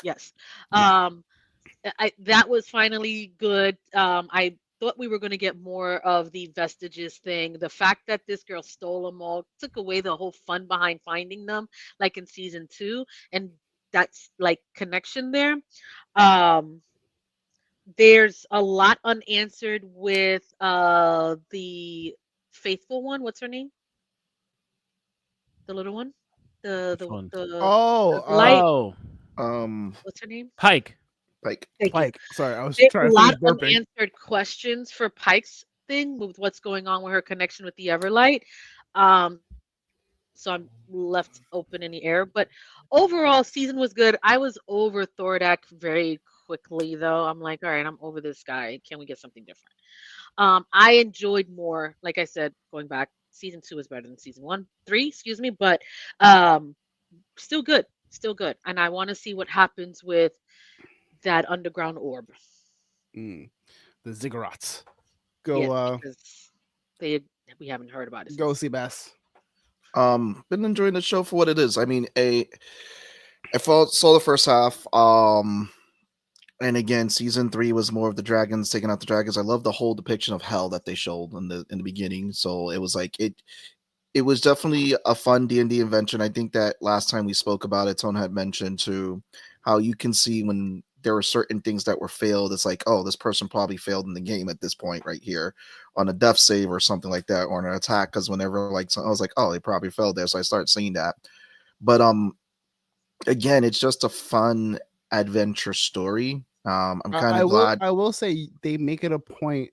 Yes. That was finally good. I thought we were going to get more of the vestiges thing. The fact that this girl stole them all took away the whole fun behind finding them, like in season 2, and that's like connection there. There's a lot unanswered with the faithful one. What's her name? The little one? the light. Oh, What's her name? Pike. Pike. Thank you. Like, sorry, I was There's trying a to lot finish of burping. unanswered questions for Pike's thing with what's going on with her connection with the Everlight. So I'm left open in the air. But overall, season was good. I was over Thordak very quickly, though. I'm like, all right, I'm over this guy. Can we get something different? I enjoyed more, like I said, going back. Season 2 is better than season 3, excuse me, but still good, and I want to see what happens with that underground orb. The ziggurats. Go. Yeah, because we haven't heard about it. Go, Seabass. Been enjoying the show for what it is. I mean, I saw the first half. And again, season 3 was more of the dragons taking out the dragons. I love the whole depiction of hell that they showed in the beginning. So it was like it was definitely a fun D&D invention. I think that last time we spoke about it, Tone had mentioned too how you can see when there were certain things that were failed. It's like, oh, this person probably failed in the game at this point right here on a death save or something like that, or an attack. Because whenever I was like, oh, they probably failed there. So I started seeing that. But again, it's just a fun adventure story. I'm kind of glad. I will say they make it a point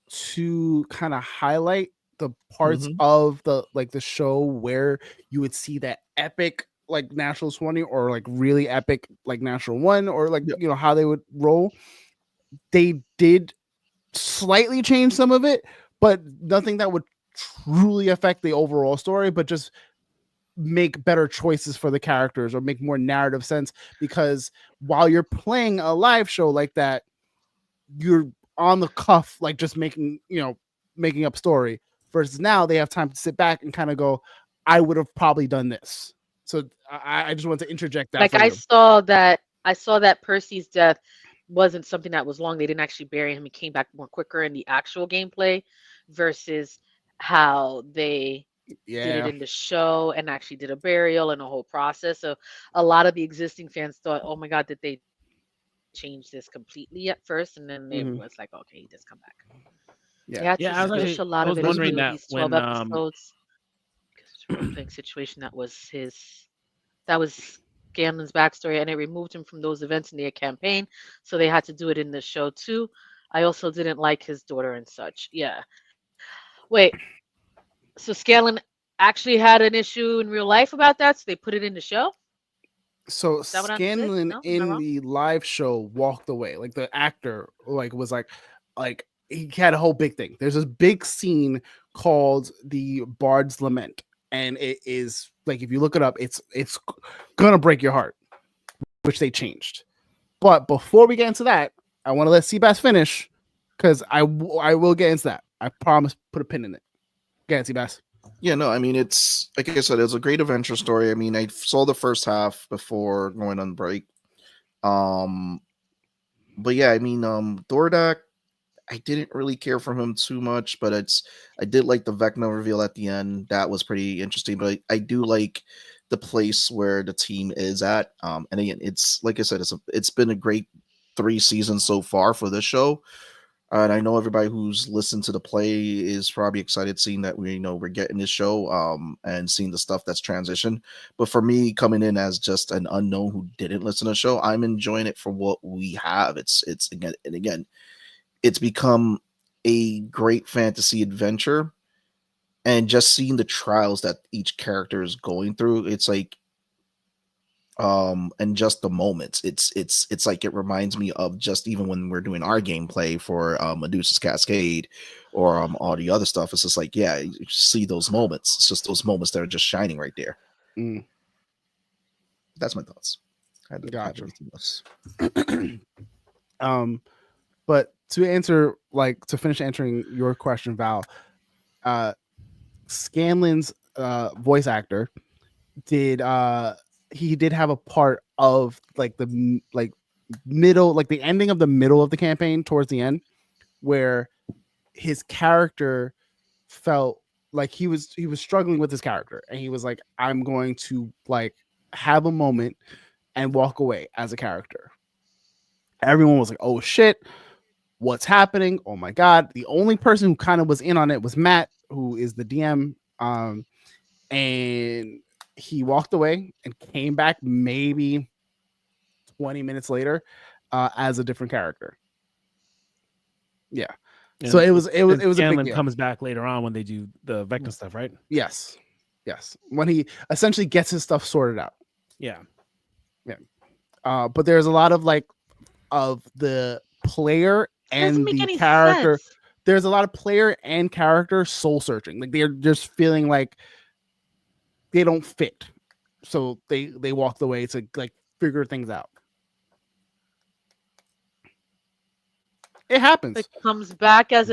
to kind of highlight the parts of the show where you would see that epic like natural 20 or like really epic like natural 1 or like you know how they would roll. They did slightly change some of it, but nothing that would truly affect the overall story, but just make better choices for the characters or make more narrative sense, because while you're playing a live show like that, you're on the cuff, like just making up story, versus now they have time to sit back and kind of go, I would have probably done this. So I just want to interject that. Like I saw that Percy's death wasn't something that was long. They didn't actually bury him. He came back more quicker in the actual gameplay versus how they did it in the show and actually did a burial and a whole process. So a lot of the existing fans thought, oh my God, did they change this completely at first? And then it was like, okay, he does come back. Yeah, I was a lot of it wondering that these 12 episodes. Because it's a role-playing situation that was Scanlan's backstory, and it removed him from those events in their campaign. So they had to do it in the show too. I also didn't like his daughter and such. Yeah. Wait. So Scanlan actually had an issue in real life about that, so they put it in the show? So Scanlan in the live show walked away. Like the actor was like he had a whole big thing. There's this big scene called the Bard's Lament, and it is like, if you look it up, it's gonna break your heart, which they changed. But before we get into that, I want to let Seabass finish, because I will get into that. I promise. Put a pin in it. Get it, Seabass. Yeah, no, I mean, it's like I said, it's a great adventure story. I mean, I saw the first half before going on break. But yeah, I mean, Thordak, I didn't really care for him too much, but I did like the Vecna reveal at the end. That was pretty interesting. But I do like the place where the team is at. And again, it's like I said, it's been a great 3 seasons so far for this show. And I know everybody who's listened to the play is probably excited seeing that we're getting this show and seeing the stuff that's transitioned. But for me, coming in as just an unknown who didn't listen to the show, I'm enjoying it for what we have. It's again, it's become a great fantasy adventure, and just seeing the trials that each character is going through. It's like, and just the moments, it's like, it reminds me of just even when we're doing our gameplay for Medusa's Cascade or all the other stuff. It's just like, yeah, you see those moments. It's just those moments that are just shining right there. That's my thoughts. Gotcha. But to finish answering your question, Val, Scanlan's voice actor did have a part of the ending of the middle of the campaign towards the end, where his character felt like he was struggling with his character, and he was like, I'm going to have a moment and walk away as a character. Everyone was like, oh shit, what's happening? Oh my God. The only person who kind of was in on it was Matt, who is the DM. And he walked away and came back maybe 20 minutes later as a different character. Yeah. And so it was a big Scanlan deal. comes back later on when they do the Vecna stuff, right? Yes. When he essentially gets his stuff sorted out. Yeah. But there's a lot of like of the player and the character. Sense. There's a lot of player and character soul searching. Like they're just feeling like they don't fit, so they walked away to like figure things out. It happens. It comes back as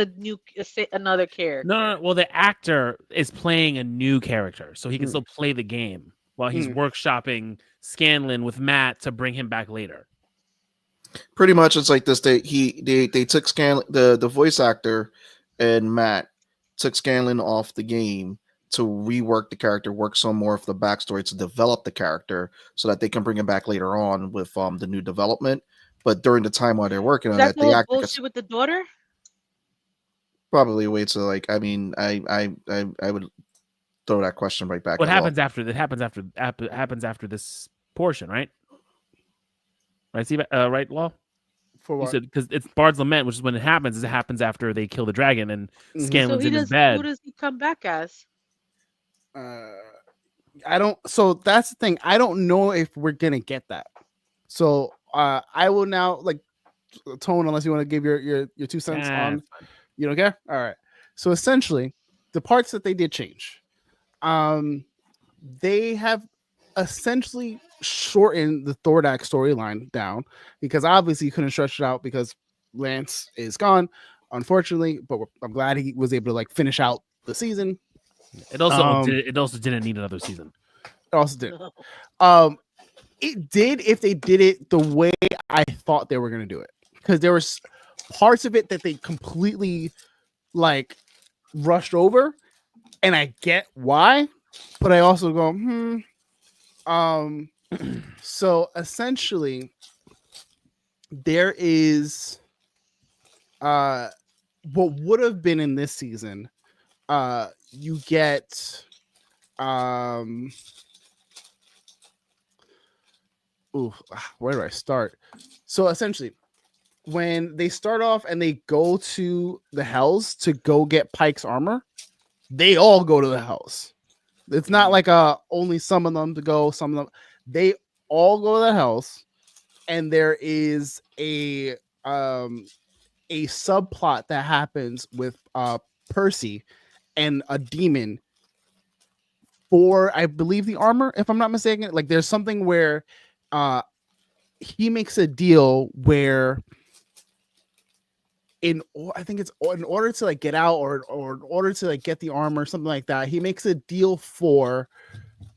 another character. No. Well, the actor is playing a new character, so he can still play the game while he's workshopping Scanlan with Matt to bring him back later. Pretty much, it's like this. They took Scanlan, the voice actor, and Matt took Scanlan off the game to rework the character, work some more of the backstory to develop the character, so that they can bring him back later on with the new development. But during the time while they're working on that, the actor bullshit with the daughter. Probably a way to like. I mean, I would throw that question right back. What happens after that? Happens after this portion, right? Right, see, right, Law? For what? You said because it's Bard's Lament, which is when it happens. It happens after they kill the dragon and Scanlan's in his bed. Who does he come back as? I don't. So that's the thing. I don't know if we're gonna get that. So I will now like Tone, unless you want to give your 2 cents on. You don't care? All right. So essentially, the parts that they did change, they have essentially shortened the Thordak storyline down because obviously you couldn't stretch it out because Lance is gone, unfortunately. But I'm glad he was able to like finish out the season. It also didn't need another season. It also did. It did if they did it the way I thought they were going to do it, because there was parts of it that they completely like rushed over, and I get why, but I also go so essentially there is what would have been in this season. You get where do I start? So essentially, when they start off and they go to the Hells to go get Pike's armor, they all go to the Hells. It's not like only some of them to go, some of them. They all go to the Hells, and there is a subplot that happens with Percy and a demon for, I believe, the armor, if I'm not mistaken. Like there's something where he makes a deal where in order to like get out or in order to like get the armor, something like that, he makes a deal for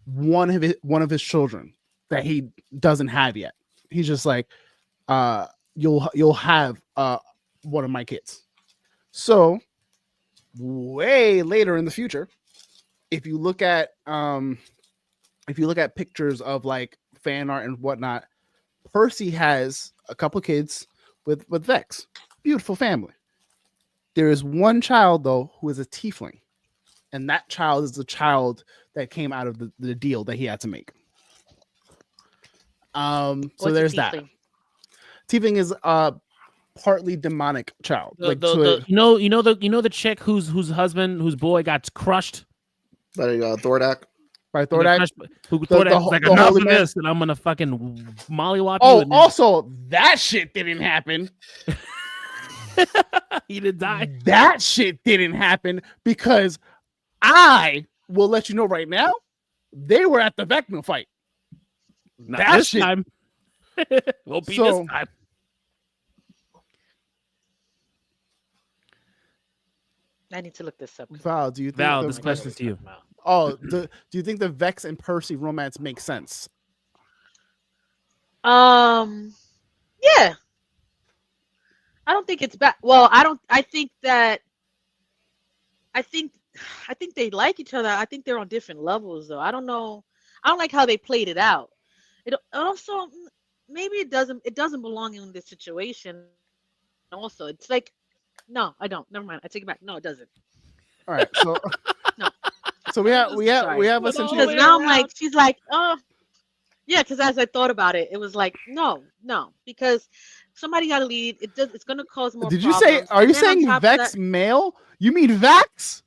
one of his children that he doesn't have yet. He's just like, you'll have one of my kids. So way later in the future, if you look at pictures of like fan art and whatnot, Percy has a couple kids with Vex. Beautiful family. There is one child though who is a tiefling, and that child is the child that came out of the deal that he had to make. So there's that. Tiefling is partly demonic child. You know the chick whose boy got crushed by Thordak. By Thordak, Thordak's like, enough of this, and I'm gonna fucking mollywop you. Oh, also that shit didn't happen. He didn't die. That shit didn't happen because I will let you know right now, they were at the Vecna fight. Not that this shit time. Won't be this time. I need to look this up. Val, do you think this question's to you? Oh, do you think the Vex and Percy romance makes sense? Yeah. I don't think it's bad. Well, I think they like each other. I think they're on different levels though. I don't know. I don't like how they played it out. It also, maybe it doesn't belong in this situation. Also, it's like, no, I don't. Never mind. I take it back. No, it doesn't. All right. So no. So we have essentially. Because now I'm like, she's like, oh, yeah. Because as I thought about it, it was like, no, because somebody got to lead. It's going to cause more. Did you say? Are you saying Vex male? You mean Vax?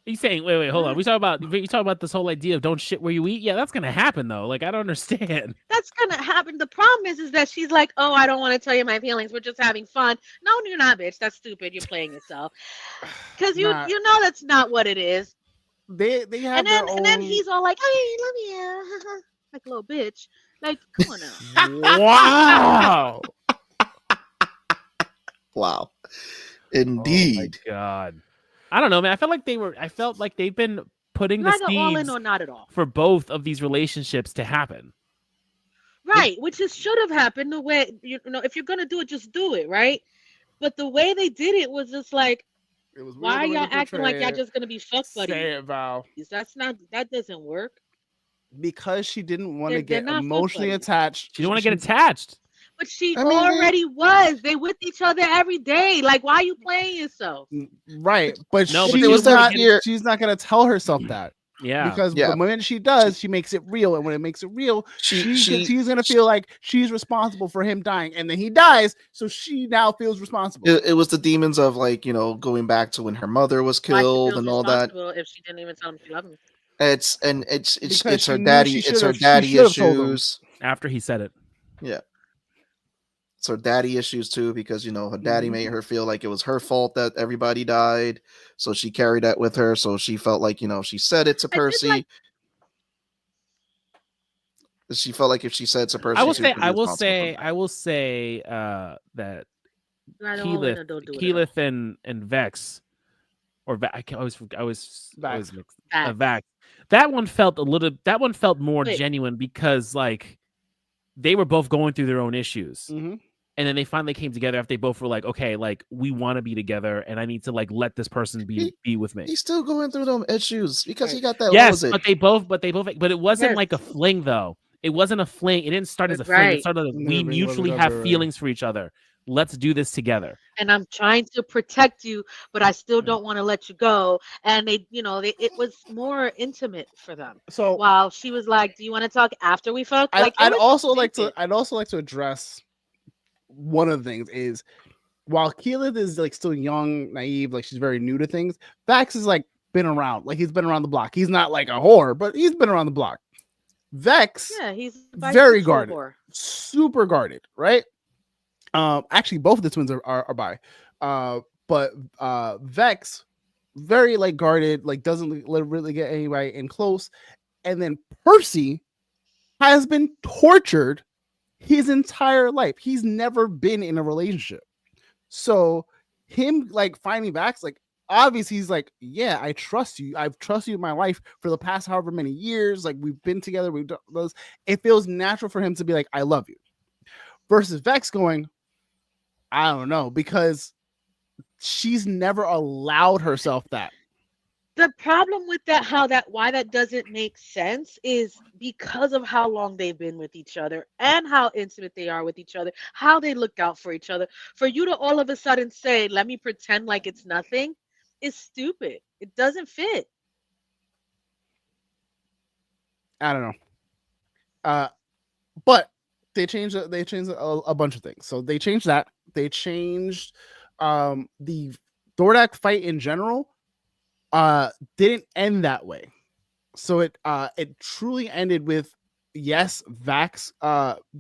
He's saying, wait, hold on. You talk about this whole idea of don't shit where you eat. Yeah, that's gonna happen though. Like, I don't understand. That's gonna happen. The problem is that she's like, oh, I don't want to tell you my feelings. We're just having fun. No, you're not, bitch. That's stupid. You're playing yourself. Because you know that's not what it is. They have and then he's all like, I love you, like a little bitch. Like, come on now. Wow. Wow. Indeed. Oh my God. I don't know, man. I felt like they've been putting the seeds all in or not at all for both of these relationships to happen. Right, which should have happened the way, you know, if you're gonna do it, just do it, right? But the way they did it was just like, why are y'all acting like y'all just gonna be fuck buddies? Say it, Val. That doesn't work. Because she didn't want to get emotionally attached. She didn't want to get attached. But she already was. They with each other every day. Like, why are you playing yourself? Right. But she's not going to tell herself that. Yeah. Because the moment she does, she makes it real. And when it makes it real, she's going to feel like she's responsible for him dying. And then he dies. So she now feels responsible. It was the demons of, like, you know, going back to when her mother was killed and all that. If she didn't even tell him she loved him. It's her daddy. It's her daddy issues. After he said it. Yeah. It's her daddy issues too, because, you know, her daddy made her feel like it was her fault that everybody died. So she carried that with her. So she felt like, you know, she said it to Percy. She felt like if she said to Percy, I will say that Keyleth and Vex, or I always Vax. That one felt more genuine because, like, they were both going through their own issues. Mm-hmm. And then they finally came together after they both were like, okay, like, we want to be together and I need to, like, let this person be with me. He's still going through them issues because he got that. Yes, but it wasn't like a fling though. It wasn't a fling. It didn't start as a fling. It started as we mutually have feelings for each other. Let's do this together. And I'm trying to protect you, but I still don't want to let you go. And it was more intimate for them. So while she was like, "Do you want to talk after we fuck?" I'd also like to address one of the things is, while Keyleth is, like, still young, naive, like, she's very new to things, Vax is, like, been around. Like, he's been around the block. He's not like a whore, but he's been around the block. Vex, he's very guarded, super guarded, right? Actually, both of the twins are bi. But Vex, very, like, guarded, like, doesn't really get anybody in close. And then Percy has been tortured his entire life. He's never been in a relationship. So him, like, finding Vax, like, obviously he's like, yeah, I trust you. I've trusted you in my life for the past however many years. Like, we've been together. We've done those. It feels natural for him to be like, I love you. Versus Vex going, I don't know, because she's never allowed herself that. The problem with why that doesn't make sense is because of how long they've been with each other and how intimate they are with each other, how they look out for each other. For you to all of a sudden say, let me pretend like it's nothing, is stupid. It doesn't fit. I don't know. But they changed a bunch of things. So they changed that. They changed the Thordak fight in general. Didn't end that way. So it truly ended with, yes, Vax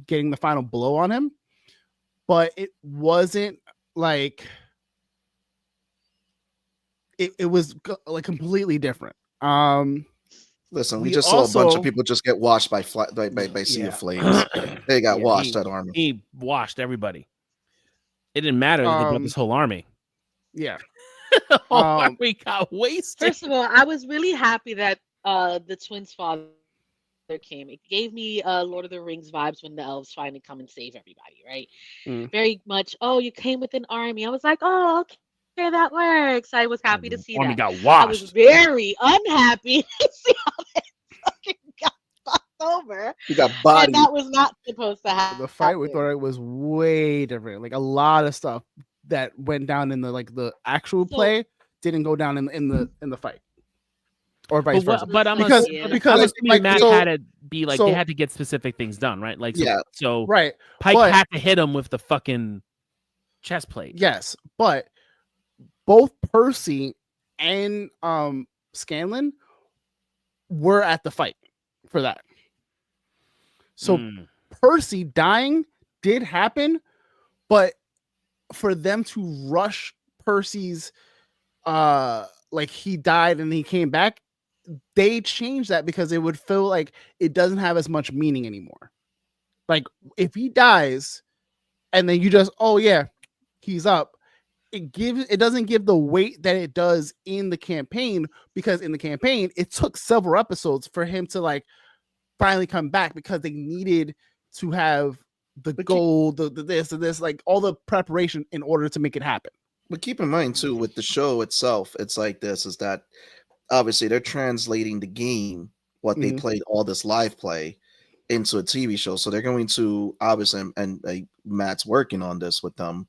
getting the final blow on him, but it wasn't like it was like completely different. Listen, we just saw a bunch of people just get washed by Sea of Flames. They got washed at army. He washed everybody. It didn't matter. They brought this whole army. Yeah. We got wasted. First of all, I was really happy that the twins' father came. It gave me Lord of the Rings vibes when the elves finally come and save everybody, right? Very much, oh, you came with an army. I was like, oh, okay, that works. I was happy to see army that. Got washed. I was very unhappy to see how they fucking got fucked over. He got bodied. And that was not supposed to happen. The fight with Thordak was way different. Like, a lot of stuff that went down in the actual play didn't go down in the fight, or vice versa. But I'm because assuming Matt had to be like, they had to get specific things done, right? Like, so right. Pike had to hit him with the fucking chest plate. Yes, but both Percy and Scanlan were at the fight for that. So Percy dying did happen, but for them to rush Percy's like he died and he came back, they changed that because it would feel like it doesn't have as much meaning anymore. Like if he dies and then you just, oh yeah, he's up, it doesn't give the weight that it does in the campaign, because in the campaign it took several episodes for him to like finally come back, because they needed to have the gold, the this, like all the preparation in order to make it happen. But keep in mind too, with the show itself, it's like this, is that obviously they're translating the game, what they played, all this live play, into a TV show. So they're going to obviously, and Matt's working on this with them,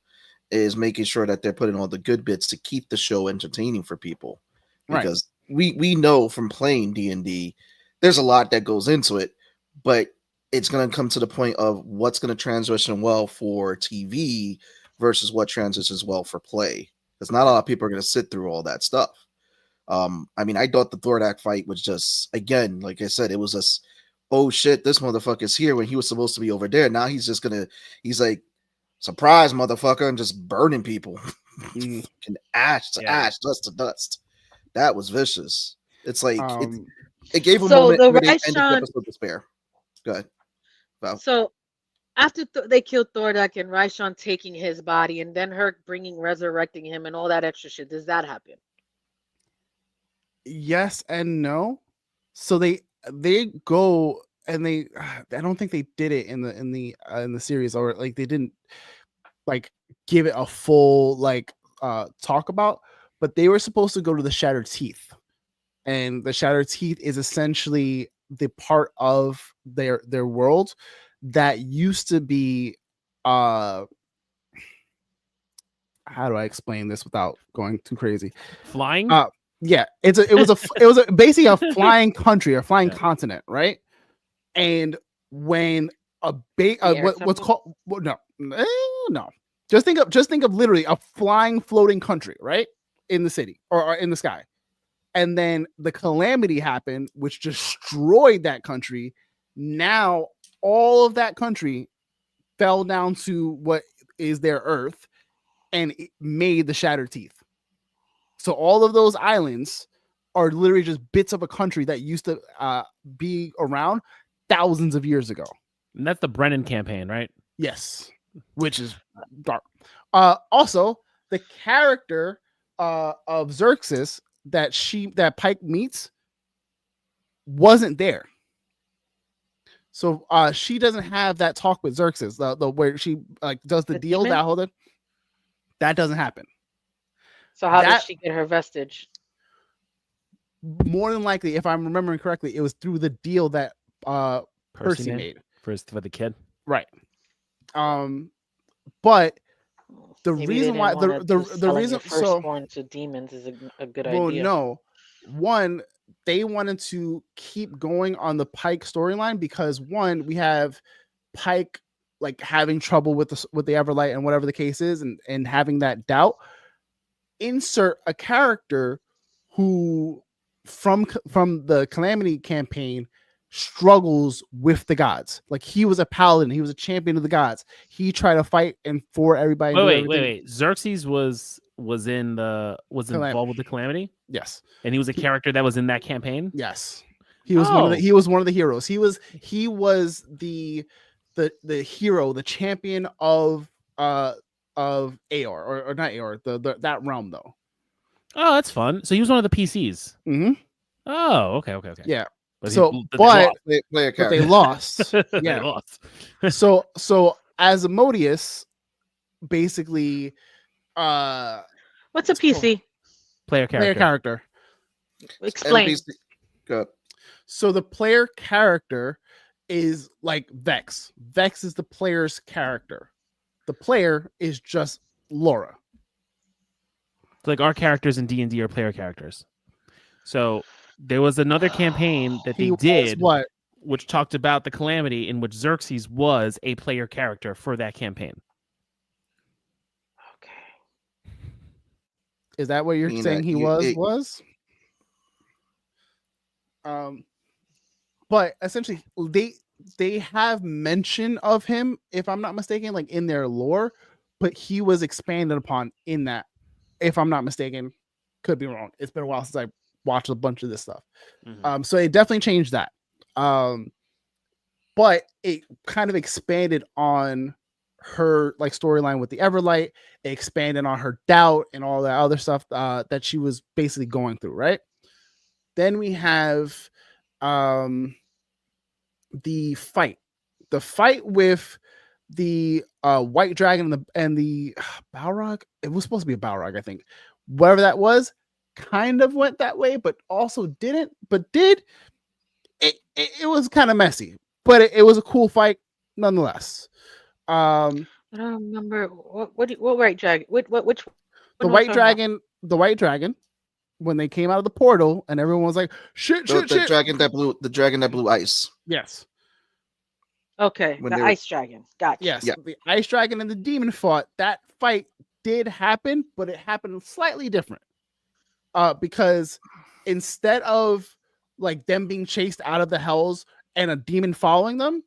is making sure that they're putting all the good bits to keep the show entertaining for people. Because we know from playing D&D, there's a lot that goes into it, but it's going to come to the point of what's going to transition well for TV versus what transitions well for play. Because not a lot of people are going to sit through all that stuff. I mean, I thought the Thordak fight was just, again, like I said, it was just, oh shit, this motherfucker's here when he was supposed to be over there. Now he's like, surprise, motherfucker, and just burning people. And ash to ash, dust to dust. That was vicious. It's like, it gave a moment where they ended the episode with despair. Go ahead. Wow. So after they killed Thordak and Raishon taking his body and then her resurrecting him and all that extra shit, does that happen? Yes and no. So they go and I don't think they did it in the series, or like they didn't like give it a full like talk about, but they were supposed to go to the Shattered Teeth, and the Shattered Teeth is essentially the part of their world that used to be how do I explain this without going too crazy? Flying? Yeah, it was basically a flying country or flying continent, right? And when what's called no, just think of literally a flying, floating country, right, in the city or in the sky, and then the calamity happened, which destroyed that country. Now all of that country fell down to what is their Earth, and it made the Shattered Teeth. So all of those islands are literally just bits of a country that used to be around thousands of years ago. And that's the Brennan campaign, right? Yes, which is dark. Also, the character of Xerxes that Pike meets wasn't there. So she doesn't have that talk with Xerxes, the where she like does the deal, that whole thing. That doesn't happen. So how did she get her vestige? More than likely, if I'm remembering correctly, it was through the deal that Percy made for the kid. Right. But the reason why the reason firstborn to demons is a good idea. Well, no. One, they wanted to keep going on the Pike storyline because one, we have Pike like having trouble with the Everlight and whatever the case is, and having that doubt. Insert a character who from the Calamity campaign struggles with the gods. Like he was a paladin, he was a champion of the gods. He tried to fight and for everybody. Wait. Xerxes was involved with the Calamity? Yes. And he was a character that was in that campaign? Yes. He was one of the heroes. He was the hero, the champion of Aor, or not Aor, that realm though. Oh, that's fun. So he was one of the PCs. Mm-hmm. Oh, okay. Yeah. But they lost. Yeah. They lost. so Asmodeus basically what's a PC? Player character. Explain. NPC. Good. So the player character is like Vex. Vex is the player's character. The player is just Laura. Like our characters in D&D are player characters. So there was another campaign that they did, which talked about the Calamity, in which Xerxes was a player character for that campaign. Okay. Is that what you're saying he was? But essentially, they have mention of him, if I'm not mistaken, like in their lore, but he was expanded upon in that, if I'm not mistaken. Could be wrong. It's been a while since I watched a bunch of this stuff. So it definitely changed that. But it kind of expanded on her like storyline with the Everlight. It expanded on her doubt and all that other stuff that she was basically going through, right? Then we have the fight with the White Dragon and the Balrog. It was supposed to be a Balrog, I think. Whatever that was, kind of went that way, but also didn't. But did it was kind of messy, but it was a cool fight nonetheless. I don't remember what White Dragon. Which the White Dragon? The White Dragon. When they came out of the portal, and everyone was like, "Shit!" The dragon that blew ice. Yes. Okay, the ice dragon. Gotcha. Yes, the ice dragon and the demon fought. That fight did happen, but it happened slightly different. Because instead of like them being chased out of the hells and a demon following them,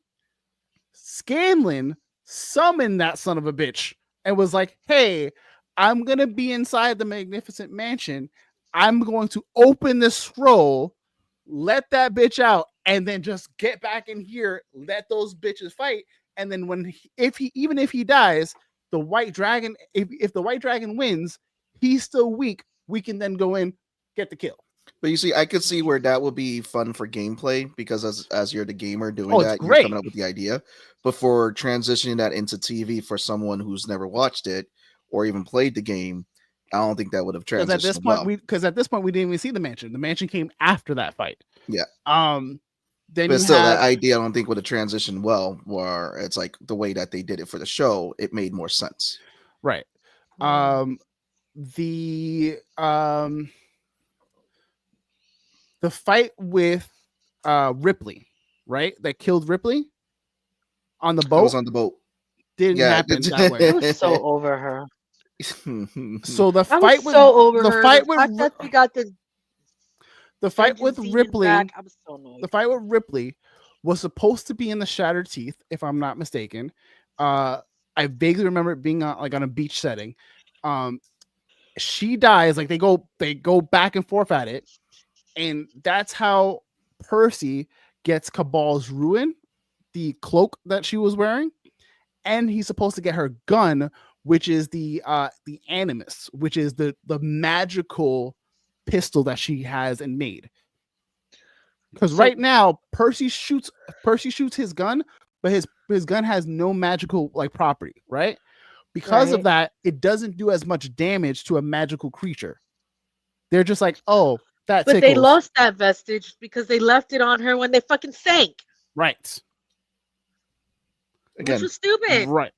Scanlan summoned that son of a bitch and was like, "Hey, I'm gonna be inside the Magnificent Mansion. I'm going to open this scroll, let that bitch out, and then just get back in here, let those bitches fight. And then if he dies, the White Dragon, if the White Dragon wins, he's still weak. We can then go in, get the kill." But you see, I could see where that would be fun for gameplay, because as you're the gamer doing that, you're coming up with the idea. But for transitioning that into TV for someone who's never watched it or even played the game, I don't think that would have transitioned. Because at this point, we didn't even see the mansion. The mansion came after that fight. Yeah. Then but still, that idea I don't think would have transitioned well. Where it's like the way that they did it for the show, it made more sense. Right. The fight with Ripley, right? That killed Ripley on the boat. I was on the boat. Didn't happen that way. I was so over her. So the fight with Ripley. The fight with Ripley was supposed to be in the Shattered Teeth, if I'm not mistaken. I vaguely remember it being on a beach setting. She dies. Like they go back and forth at it, and that's how Percy gets Cabal's ruin, the cloak that she was wearing, and he's supposed to get her gun, which is the Animus, which is the magical pistol that she has and made. Because right now Percy shoots his gun, but his gun has no magical like property, right? Because of that, it doesn't do as much damage to a magical creature. They're just like, oh, that tickles. But they lost that vestige because they left it on her when they fucking sank. Right. Again, which was stupid. Right.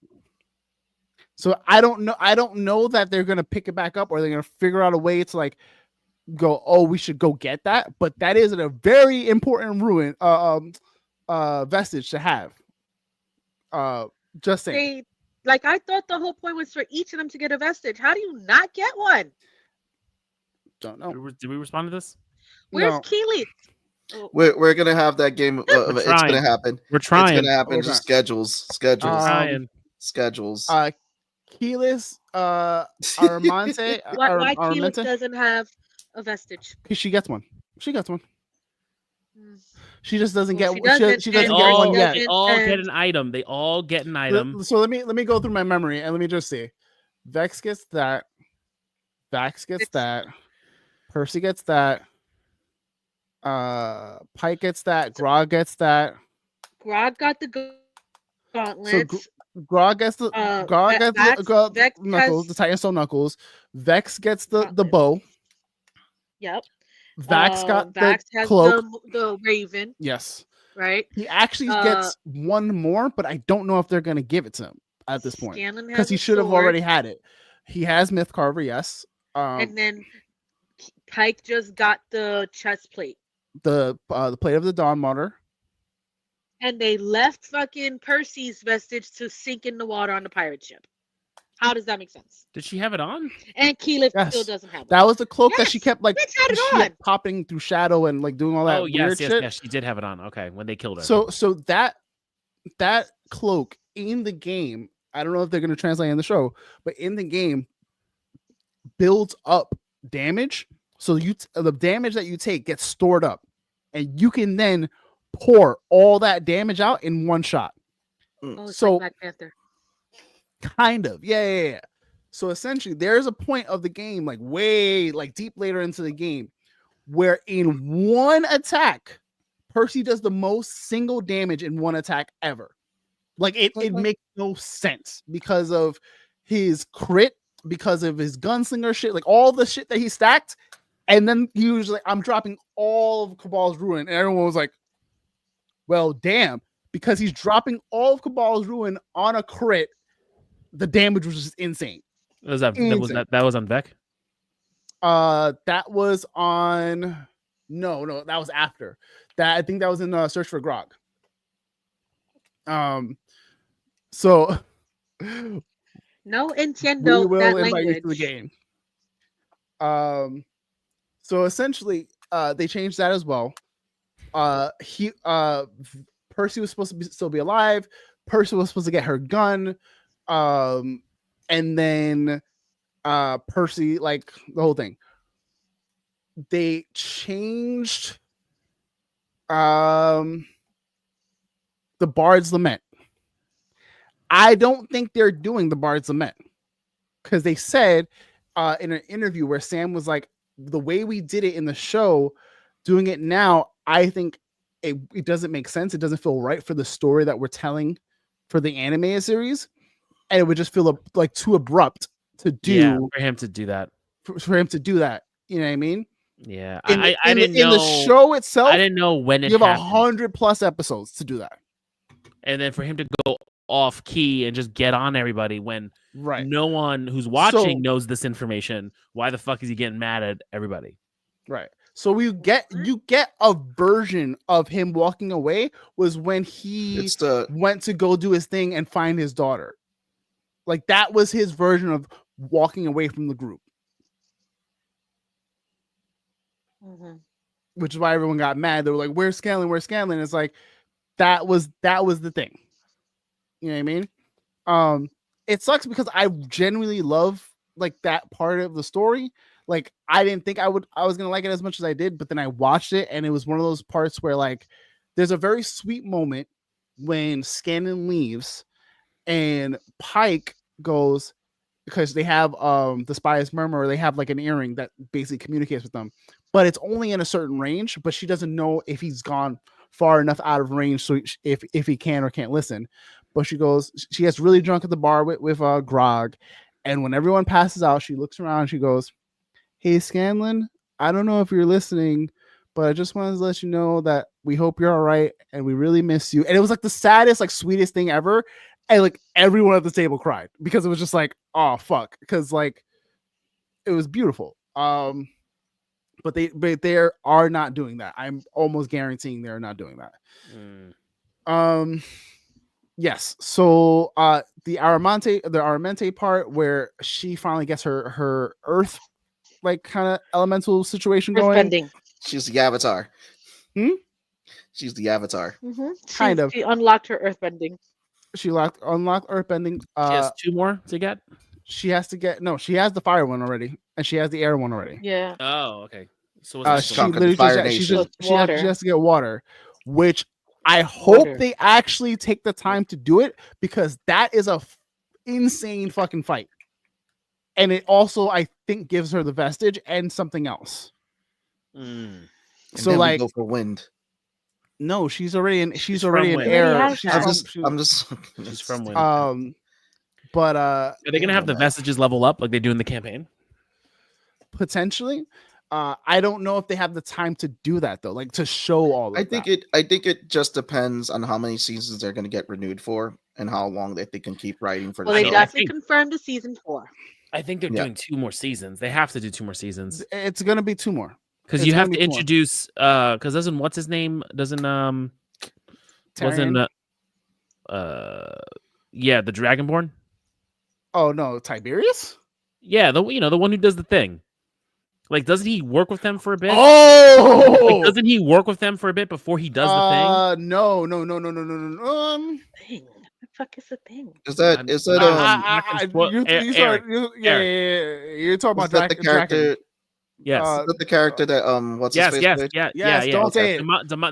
So I don't know that they're gonna pick it back up, or they're gonna figure out a way to like go, oh, we should go get that. But that is a very important ruin vestige to have. Just saying. I thought the whole point was for each of them to get a vestige. How do you not get one? Don't know. Did we respond to this? Where's Keely? We're gonna have that game. It's gonna happen. We're trying. It's gonna happen. Just schedules. Schedules. Keyless, Armante. Why Keyless doesn't have a vestige? She gets one. She gets one. She just doesn't get. She doesn't get one yet. They all get an item. They all get an item. So let me go through my memory and let me just see. Vex gets that. Vax gets that. Percy gets that. Pike gets that. Grog gets that. Grog got the gauntlets. So Grog gets the knuckles, the Titanstone knuckles. Vex gets the bow. Yep. Vax got Vax the has cloak. The raven. Yes. Right. He actually gets one more, but I don't know if they're gonna give it to him at this point because he should have already had it. He has Myth Carver, yes. And then Pike just got the chest plate. The plate of the Dawn Martyr. And they left fucking Percy's vestige to sink in the water on the pirate ship. How does that make sense? Did she have it on? And Keyleth still doesn't have it. That was the cloak that she kept like she kept popping through shadow and like doing all that weird shit. Yes, she did have it on. Okay, when they killed her. So that cloak in the game, I don't know if they're going to translate in the show, but in the game builds up damage. So the damage that you take gets stored up, and you can then pour all that damage out in one shot. So like Black Panther. Kind of, yeah. So essentially, there's a point of the game, like way, like deep later into the game, where in one attack, Percy does the most single damage in one attack ever. Like it makes no sense because of his crit, because of his gunslinger shit, like all the shit that he stacked. And then he was like, I'm dropping all of Cabal's Ruin. And everyone was like, well, damn, because he's dropping all of Cabal's Ruin on a crit. The damage was just insane. Was that was on Vec? That was on no, that was after. That I think that was in Search for Grog. So no entiendo we will that invite language. you to the game. So essentially, they changed that as well. Percy was supposed to still be alive. Percy was supposed to get her gun. And then Percy, like the whole thing. They changed the Bard's Lament. I don't think they're doing the Bard's Lament because they said in an interview where Sam was like, the way we did it in the show, doing it now, I think it doesn't make sense. It doesn't feel right for the story that we're telling for the animated series. And it would just feel like too abrupt to do for him to do that. For him to do that. You know what I mean? Yeah. I didn't know. In the show itself, I didn't know when it you have happened. 100+ episodes to do that. And then for him to go off key and just get on everybody when right. no one who's watching knows this information, why the fuck is he getting mad at everybody? Right. So you get a version of him walking away was when he went to go do his thing and find his daughter. Like that was his version of walking away from the group. Mm-hmm. Which is why everyone got mad. They were like, "Where's Scanlan? Where's Scanlan?" It's like that was the thing. You know what I mean? It sucks because I genuinely love like that part of the story. Like I didn't think I was gonna like it as much as I did, but then I watched it and it was one of those parts where like there's a very sweet moment when Scanlan leaves and Pike goes, because they have the Spy's Murmur, they have like an earring that basically communicates with them, but it's only in a certain range, but she doesn't know if he's gone far enough out of range so if he can or can't listen. But she gets really drunk at the bar with Grog, and when everyone passes out, she looks around and she goes, "Hey Scanlan, I don't know if you're listening, but I just wanted to let you know that we hope you're all right and we really miss you." And it was like the saddest, like sweetest thing ever. And like everyone at the table cried because it was just like, oh fuck, because like it was beautiful. But they are not doing that. I'm almost guaranteeing they're not doing that. Yes. So the Aramente part where she finally gets her earth like kind of elemental situation going. Bending. She's the avatar. She's the avatar. Mm-hmm. Kind of. She unlocked her earthbending. She unlocked earthbending. She has 2 more to get. She has the fire one already, and she has the air one already. Yeah. Oh, okay. So she literally she has to get water, which I hope they actually take the time to do it because that is a insane fucking fight, and it also I think gives her the vestige and something else. So like go for wind. No, she's already in air. She's from wind. But are they gonna have the vestiges level up like they do in the campaign? Potentially. I don't know if they have the time to do that though, like to show all of I think it just depends on how many seasons they're gonna get renewed for and how long they can keep writing for they definitely confirmed the season 4. I think they're doing 2 more seasons. They have to do 2 more seasons. It's gonna be 2 more because you have to introduce. Because doesn't what's his name doesn't wasn't yeah, the Dragonborn. Oh no, Tiberius. Yeah, the one who does the thing. Like, doesn't he work with them for a bit? Oh, like, doesn't he work with them for a bit before he does the thing? No. Thing. What the fuck is the thing? Is that you're talking about the character? Yes. Is that the character that what's his face? Yes. Don't say it.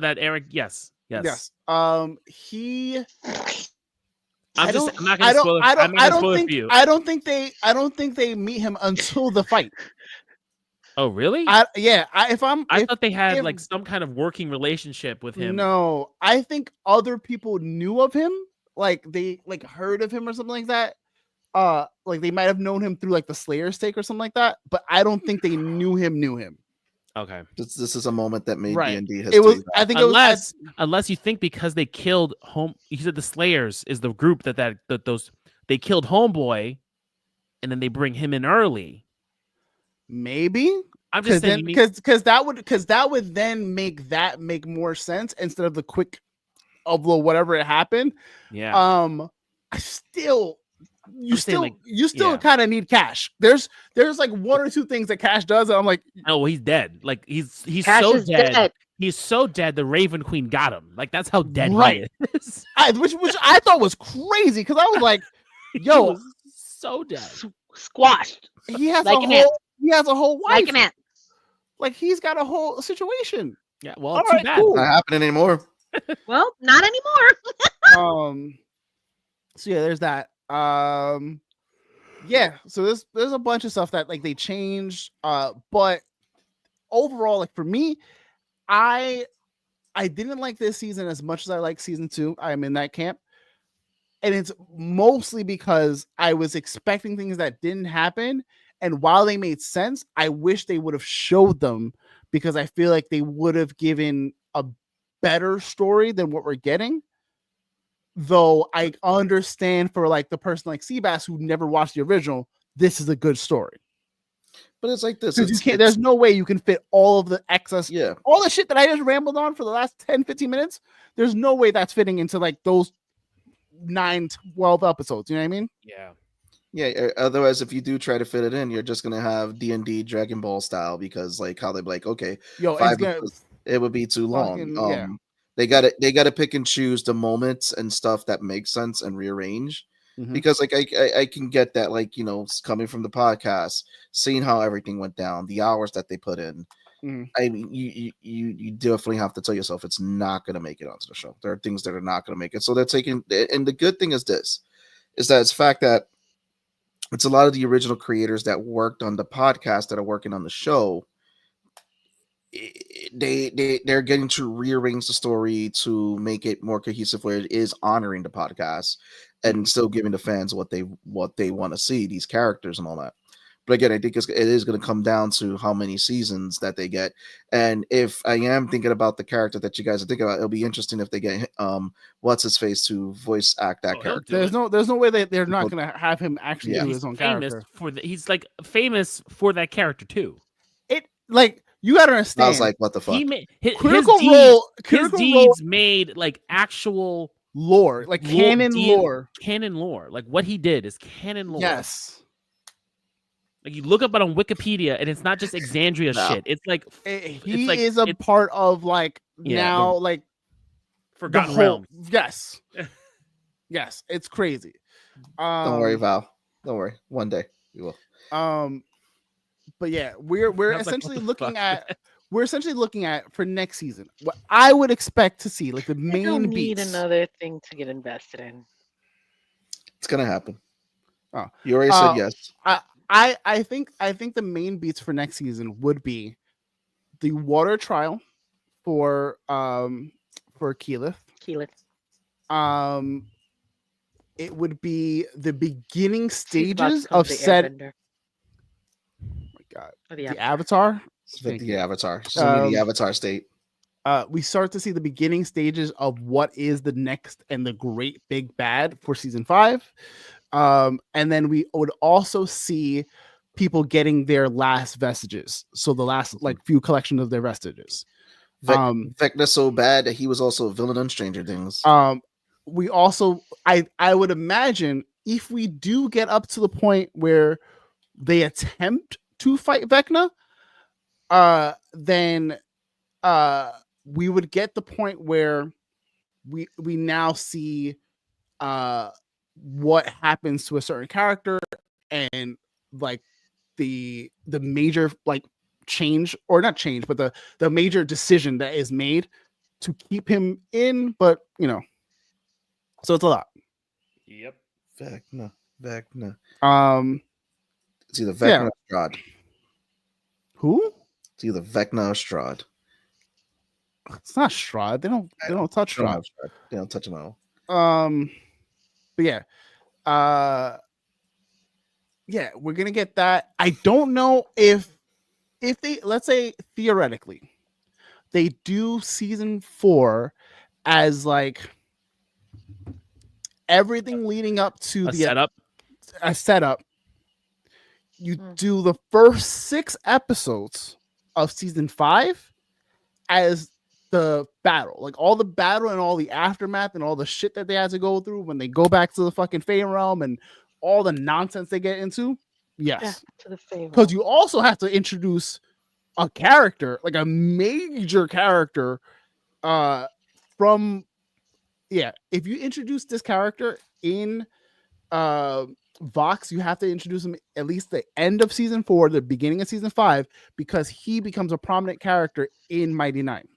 That Eric. Yes. He. I'm not gonna spoil it. I'm not gonna spoil it for you. I don't think they meet him until the fight. Oh really? I thought they had like some kind of working relationship with him. No, I think other people knew of him, like they like heard of him or something like that. Like they might have known him through like the Slayer stake or something like that, but I don't think they knew him. Okay, this is a moment that made D&D history. It was. I think unless you think because they killed you said the Slayers is the group that they killed Homeboy, and then they bring him in early. Maybe I'm just saying because that would then make more sense instead of the quick upload whatever it happened. Yeah. You still kind of need Cash. There's like 1 or 2 things that Cash does, and I'm like, oh, well, he's dead. Like he's Cash so is dead. He's so dead. The Raven Queen got him. Like that's how dead he is. which I thought was crazy because I was like, yo, he was so dead, squashed. He has a whole wife. Like a man. Like he's got a whole situation. Yeah. Well, too bad. Cool. Not happening anymore. Well, not anymore. So yeah, there's that. Yeah. So there's a bunch of stuff that like they changed. But overall, like for me, I didn't like this season as much as I like season 2. I am in that camp. And it's mostly because I was expecting things that didn't happen. And while they made sense, I wish they would have showed them because I feel like they would have given a better story than what we're getting. Though I understand for like the person like Seabass who never watched the original, this is a good story. But it's like this. There's no way you can fit all of the excess, all the shit that I just rambled on for the last 10-15 minutes. There's no way that's fitting into like those 9-12 episodes. You know what I mean? Yeah. Yeah. Otherwise, if you do try to fit it in, you're just gonna have D&D Dragon Ball style because like how they're like, okay, it would be too long. They gotta pick and choose the moments and stuff that makes sense and rearrange. Because like I can get that, like, coming from the podcast, seeing how everything went down, the hours that they put in. I mean, you definitely have to tell yourself it's not going to make it onto the show. There are things that are not going to make it. So they're taking, and the good thing is that it's the fact that it's a lot of the original creators that worked on the podcast that are working on the show. They're getting to rearrange the story to make it more cohesive, where it is honoring the podcast and still giving the fans what they want to see, these characters and all that. But again, I think it is going to come down to how many seasons that they get. And if I am thinking about the character that you guys are thinking about, it'll be interesting if they get what's his face to voice act that character. There's no way that they're not going to have him actually do his own character. He's like famous for that character too. You gotta understand. I was like, what the fuck? His deeds made like actual lore, like canon lore. Canon lore. Like what he did is canon lore. Yes. Like you look up it on Wikipedia, and it's not just Exandria shit. It's like he is a part of like like Forgotten Realms. Yes. Yes, it's crazy. Don't worry, Val. Don't worry. One day we will. But yeah, we're essentially looking at for next season what I would expect to see, like the main don't beats. Need another thing to get invested in. It's gonna happen. Oh, you already said yes. I think the main beats for next season would be the water trial for Keyleth. It would be the beginning stages of said. God. The Avatar. The Avatar. The Avatar state. We start to see the beginning stages of what is the next and the great big bad for season 5. And then we would also see people getting their last vestiges. So the last like few collections of their vestiges. Vecna's so bad that he was also a villain on Stranger Things. We also, I would imagine if we do get up to the point where they attempt to fight Vecna, then we would get the point where we now see what happens to a certain character and like the major like change, or not change, but the major decision that is made to keep him in, but you know, so it's a lot. Yep. Vecna. It's either Vecna or Strahd. Who? It's either Vecna or Strahd. It's not Strahd. They don't touch Strahd. They don't touch him at all. But yeah. Yeah, we're gonna get that. I don't know if they, let's say theoretically, they do season 4 as like everything leading up to a setup. You do the first 6 episodes of season 5 as the battle, like all the battle and all the aftermath and all the shit that they had to go through when they go back to the fucking Fey realm and all the nonsense they get into. Yes, because you also have to introduce a character, like a major character, from if you introduce this character in VOX, you have to introduce him at least the end of season 4, the beginning of season 5, because he becomes a prominent character in Mighty 9.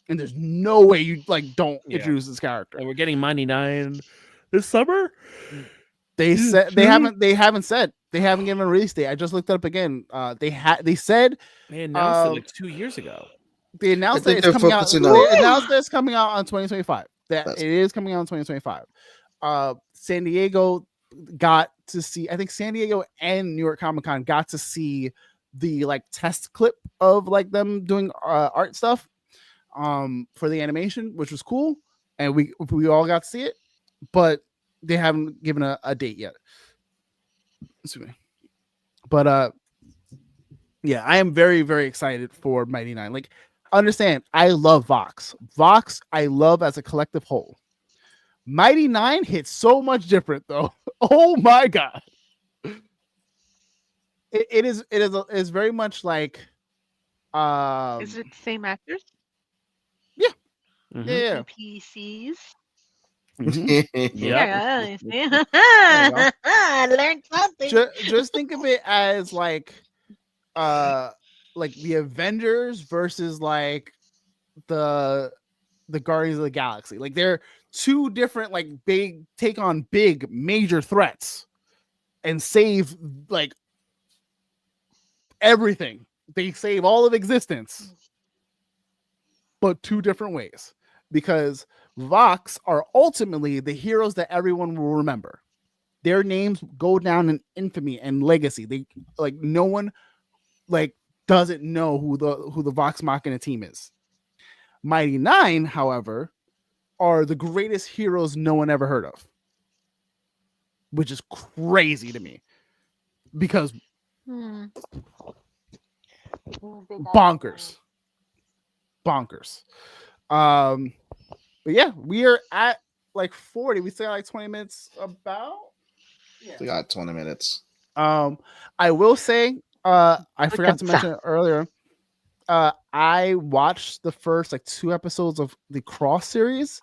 And there's no way you like don't introduce this character. And we're getting Mighty 9 this summer. They said they haven't said, they haven't given a release date. I just looked it up again. They said they announced it like 2 years ago. They announced that it's coming out. They announced that it's coming out on 2025. It is coming out in 2025. San Diego got to see, I think San Diego and New York Comic Con got to see the like test clip of like them doing art stuff for the animation, which was cool, and we all got to see it, but they haven't given a date yet. Excuse me. But yeah, I am very, very excited for Mighty 9. Like, understand, I love VOX. VOX, I love as a collective whole. Mighty 9 hits so much different though. Oh my god. It is very much like is it the same actors? Yeah. Mm-hmm. Yeah. PCs. Mm-hmm. Yeah. I learned something. Just think of it as like the Avengers versus like the Guardians of the Galaxy. Like they're two different like big take on big major threats and save like everything. They save all of existence, but 2 different ways, because VOX are ultimately the heroes that everyone will remember. Their names go down in infamy and legacy. They like no one like doesn't know who the Vox Machina team is. Mighty 9, however, are the greatest heroes no one ever heard of, which is crazy to me because bonkers. But yeah, we are at like 40. We still got like 20 minutes about. Yeah. We got 20 minutes. I will say, I forgot to mention it earlier. I watched the first like 2 episodes of the Cross series.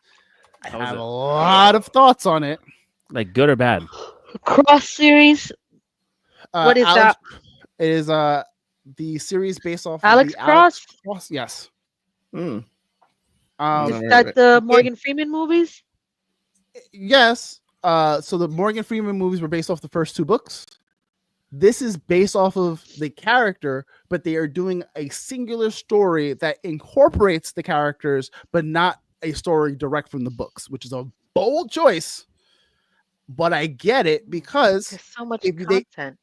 I have a lot of thoughts on it. Like good or bad? Cross series. What is that? It is the series based off Alex of Cross? Cross. Yes. Is that the Morgan Freeman movies? Yes. So the Morgan Freeman movies were based off the first 2 books. This is based off of the character, but they are doing a singular story that incorporates the characters, but not a story direct from the books, which is a bold choice. But I get it because there's so much content.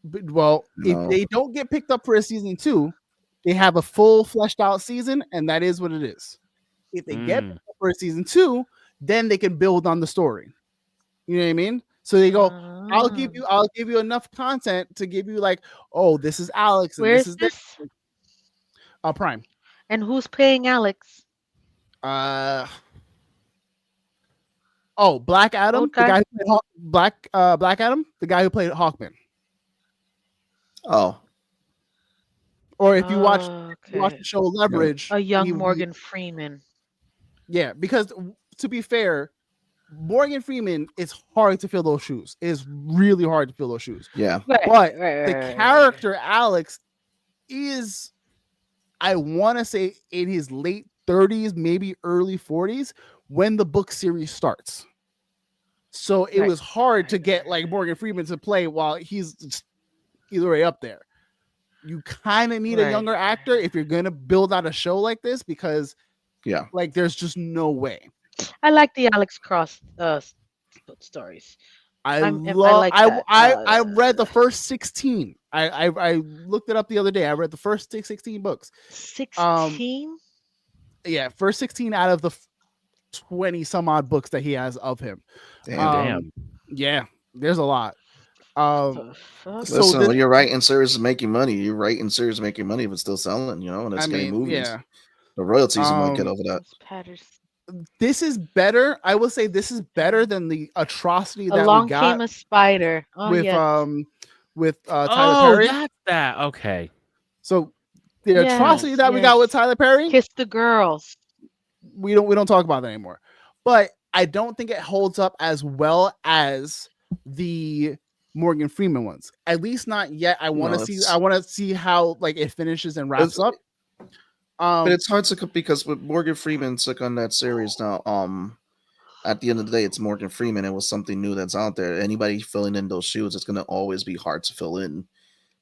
If they don't get picked up for a season 2, they have a full fleshed out season, and that is what it is. If they get picked up for a season 2, then they can build on the story. You know what I mean? So they go, I'll give you enough content to give you like, oh, this is Alex and Where's this is this? Prime. And who's paying Alex? Black Adam, the guy who played Black Adam, the guy who played Hawkman. Oh. Or if you watch the show Leverage, a young Morgan Freeman. Yeah, because to be fair, Morgan Freeman is hard to fill those shoes. It is really hard to fill those shoes. Yeah. But the character Alex is, I want to say, in his late 30s, maybe early 40s, when the book series starts. So it was hard to get like Morgan Freeman to play while he's either way up there. You kind of need a younger actor if you're going to build out a show like this, because like there's just no way. I like the Alex Cross stories. I read the first 16. I looked it up the other day. I read the first 16 books. 16? Yeah, first 16 out of the 20 some odd books that he has of him. Damn. Yeah, there's a lot. Listen, when you're writing series making money, you're writing series making money if it's still selling, and it's getting movies. Yeah. The royalties you might get over that. This is better. I will say this is better than the atrocity that Along we got. Came a Spider. With Tyler Perry. That's that. Okay. So the atrocity that we got with Tyler Perry. Kiss the Girls. We don't talk about that anymore. But I don't think it holds up as well as the Morgan Freeman ones. At least not yet. I want to see how like it finishes and wraps up. But it's hard to, because with Morgan Freeman took on that series now. At the end of the day, it's Morgan Freeman. It was something new that's out there. Anybody filling in those shoes, it's going to always be hard to fill in.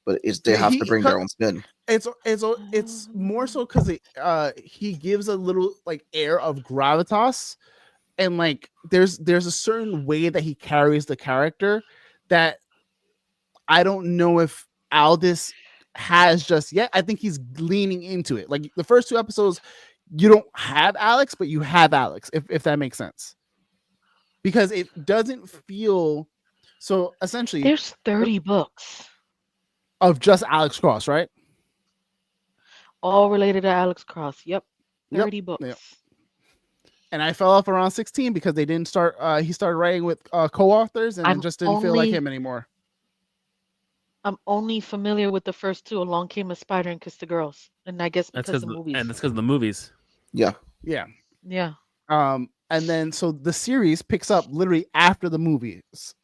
But they have to bring their own spin. It's more so because he gives a little like air of gravitas, and like there's a certain way that he carries the character that I don't know if Aldis has just yet. I think he's leaning into it. Like the first 2 episodes, you don't have Alex, but you have Alex, if that makes sense. Because it doesn't feel so. Essentially, there's 30 books of just Alex Cross, right? All related to Alex Cross. Yep. 30 books. Yep. And I fell off around 16 because they didn't start. He started writing with co-authors, and it just didn't feel like him anymore. I'm only familiar with the first 2. Along Came a Spider and Kiss the Girls, and I guess because of the movies. And that's because of the movies. Yeah. And then so the series picks up literally after the movies.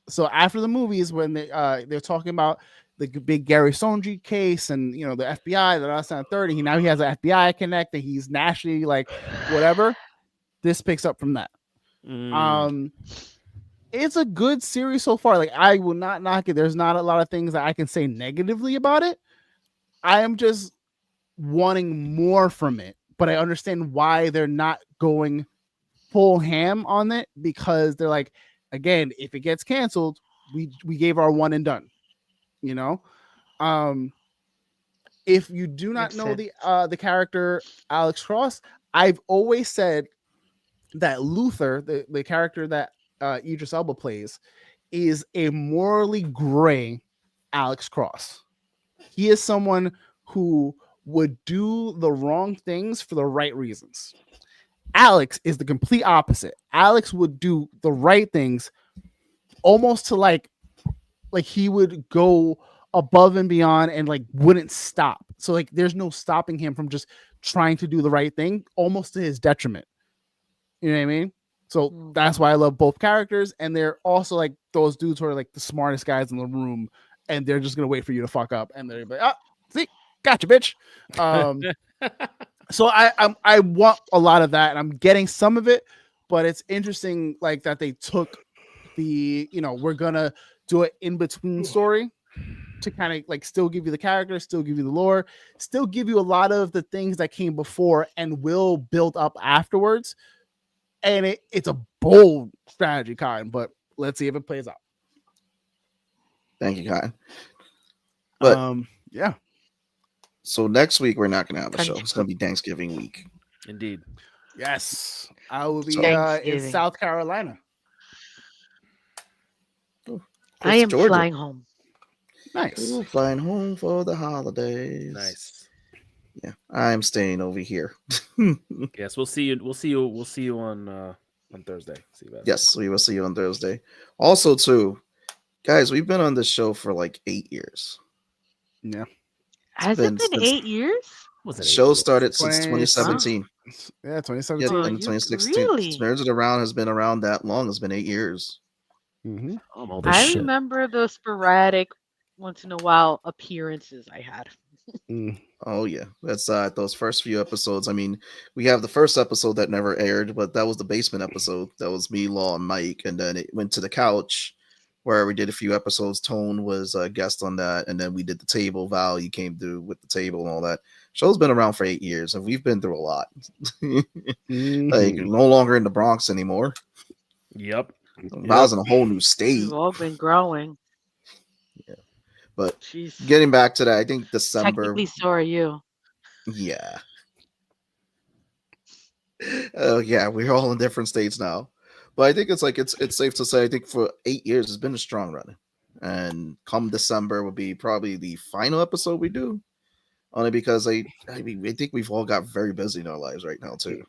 So after the movies, when they're talking about the big Gary Sonji case and the FBI, the last time 30, now he has an FBI connect and he's nationally like whatever. This picks up from that. It's a good series so far. Like I will not knock it. There's not a lot of things that I can say negatively about it. I am just wanting more from it, but I understand why they're not going full ham on it, because they're like, again, if it gets canceled, we gave our one and done. If you do not know the character Alex Cross, I've always said that Luther, the character that Idris Elba plays, is a morally gray Alex Cross. He is someone who would do the wrong things for the right reasons. Alex is the complete opposite. Alex would do the right things almost to like he would go above and beyond and like wouldn't stop. So like there's no stopping him from just trying to do the right thing, almost to his detriment. You know what I mean? So that's why I love both characters. And they're also like those dudes who are like the smartest guys in the room, and they're just gonna wait for you to fuck up, and they're like, see, gotcha, bitch. So I want a lot of that, and I'm getting some of it, but it's interesting like that they took the, we're gonna do an in-between story to kind of like still give you the character, still give you the lore, still give you a lot of the things that came before and will build up afterwards. And it's a bold strategy, Kyle, but let's see if it plays out. Thank you, Kyle. But yeah. So next week we're not going to have a show. It's going to be Thanksgiving week. Indeed. Yes, I will be in South Carolina. I am Georgia. flying home. Nice. Ooh, flying home for the holidays. Nice. Yeah, I'm staying over here. Yes, we'll see you. We'll see you on Thursday. See you guys. Yes, we will see you on Thursday. Also, too, guys, we've been on this show for like 8 years. Yeah. Has it been 8 years? The show started since 2017. Yeah, 2017. Yeah, in 2016. Really? Nerds It Around has been around that long. It's been 8 years. Mm-hmm. I remember the sporadic, once in a while appearances I had. Oh yeah, that's those first few episodes. I mean, we have the first episode that never aired, but that was the basement episode. That was me, Law, and Mike, and then it went to the couch, where we did a few episodes. Tone was a guest on that, and then we did the table. Val, you came through with the table and all that. Show's been around for 8 years, and we've been through a lot. Like no longer in the Bronx anymore. Yep. Val's in a whole new state. We've all been growing. Yeah, but Jeez. getting back to that, I think December. Technically, so are you. Yeah. Oh yeah, we're all in different states now. But I think it's safe to say I think for 8 years it's been a strong run. And come December will be probably the final episode we do. Only because I think we've all got very busy in our lives right now too.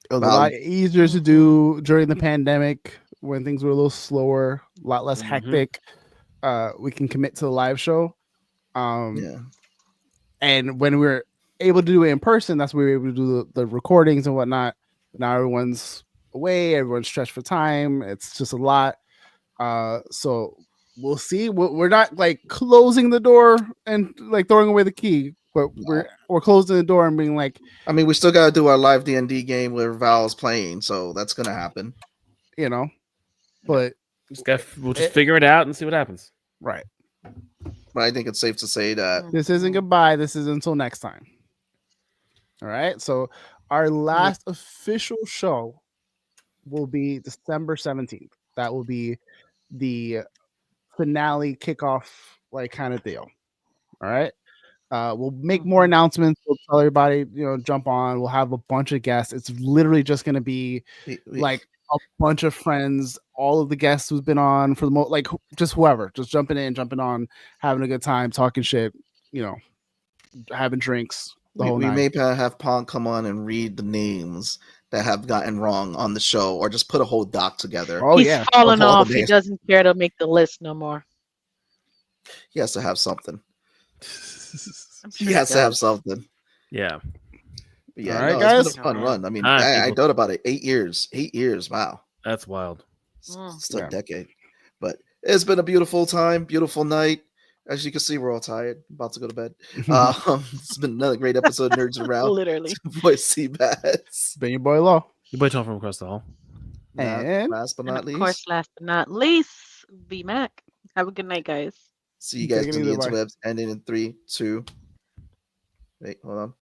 It was a lot easier to do during the pandemic when things were a little slower, a lot less hectic. We can commit to the live show. Yeah. And when we were able to do it in person, that's when we were able to do the recordings and whatnot. Now everyone's away, everyone's stretched for time. It's just a lot. So we'll see. We're not like closing the door and like throwing away the key, but we're closing the door and being like, I mean, we still got to do our live D&D game where Val's playing, so that's gonna happen. You know, but we'll just figure it out and see what happens. Right. But I think it's safe to say that this isn't goodbye. This is until next time. All right. So our last official show will be December 17th. That will be the finale kickoff, like kind of deal. All right. We'll make more announcements. We'll tell everybody, jump on. We'll have a bunch of guests. It's literally just going to be like a bunch of friends, all of the guests who's been on for the most, like just whoever, just jumping on, having a good time, talking shit, having drinks. We may have Pong come on and read the names that have gotten wrong on the show, or just put a whole doc together. Oh, he's falling off. He doesn't care to make the list no more. He has to have something. He has to have something. Yeah. But yeah, all right, guys. It's been a fun run. I mean, I thought about it. 8 years. 8 years. Wow. That's wild. It's a decade. But it's been a beautiful time, beautiful night. As you can see, we're all tired. About to go to bed. It's been another great episode of Nerds Around. Literally. Boy, Seabass. Been your boy Law. Your boy Tom from across the hall. And last but not least. Of course, last but not least, Vmac. Have a good night, guys. See you guys on the interwebs. Ending in 3, 2. Wait, hold on.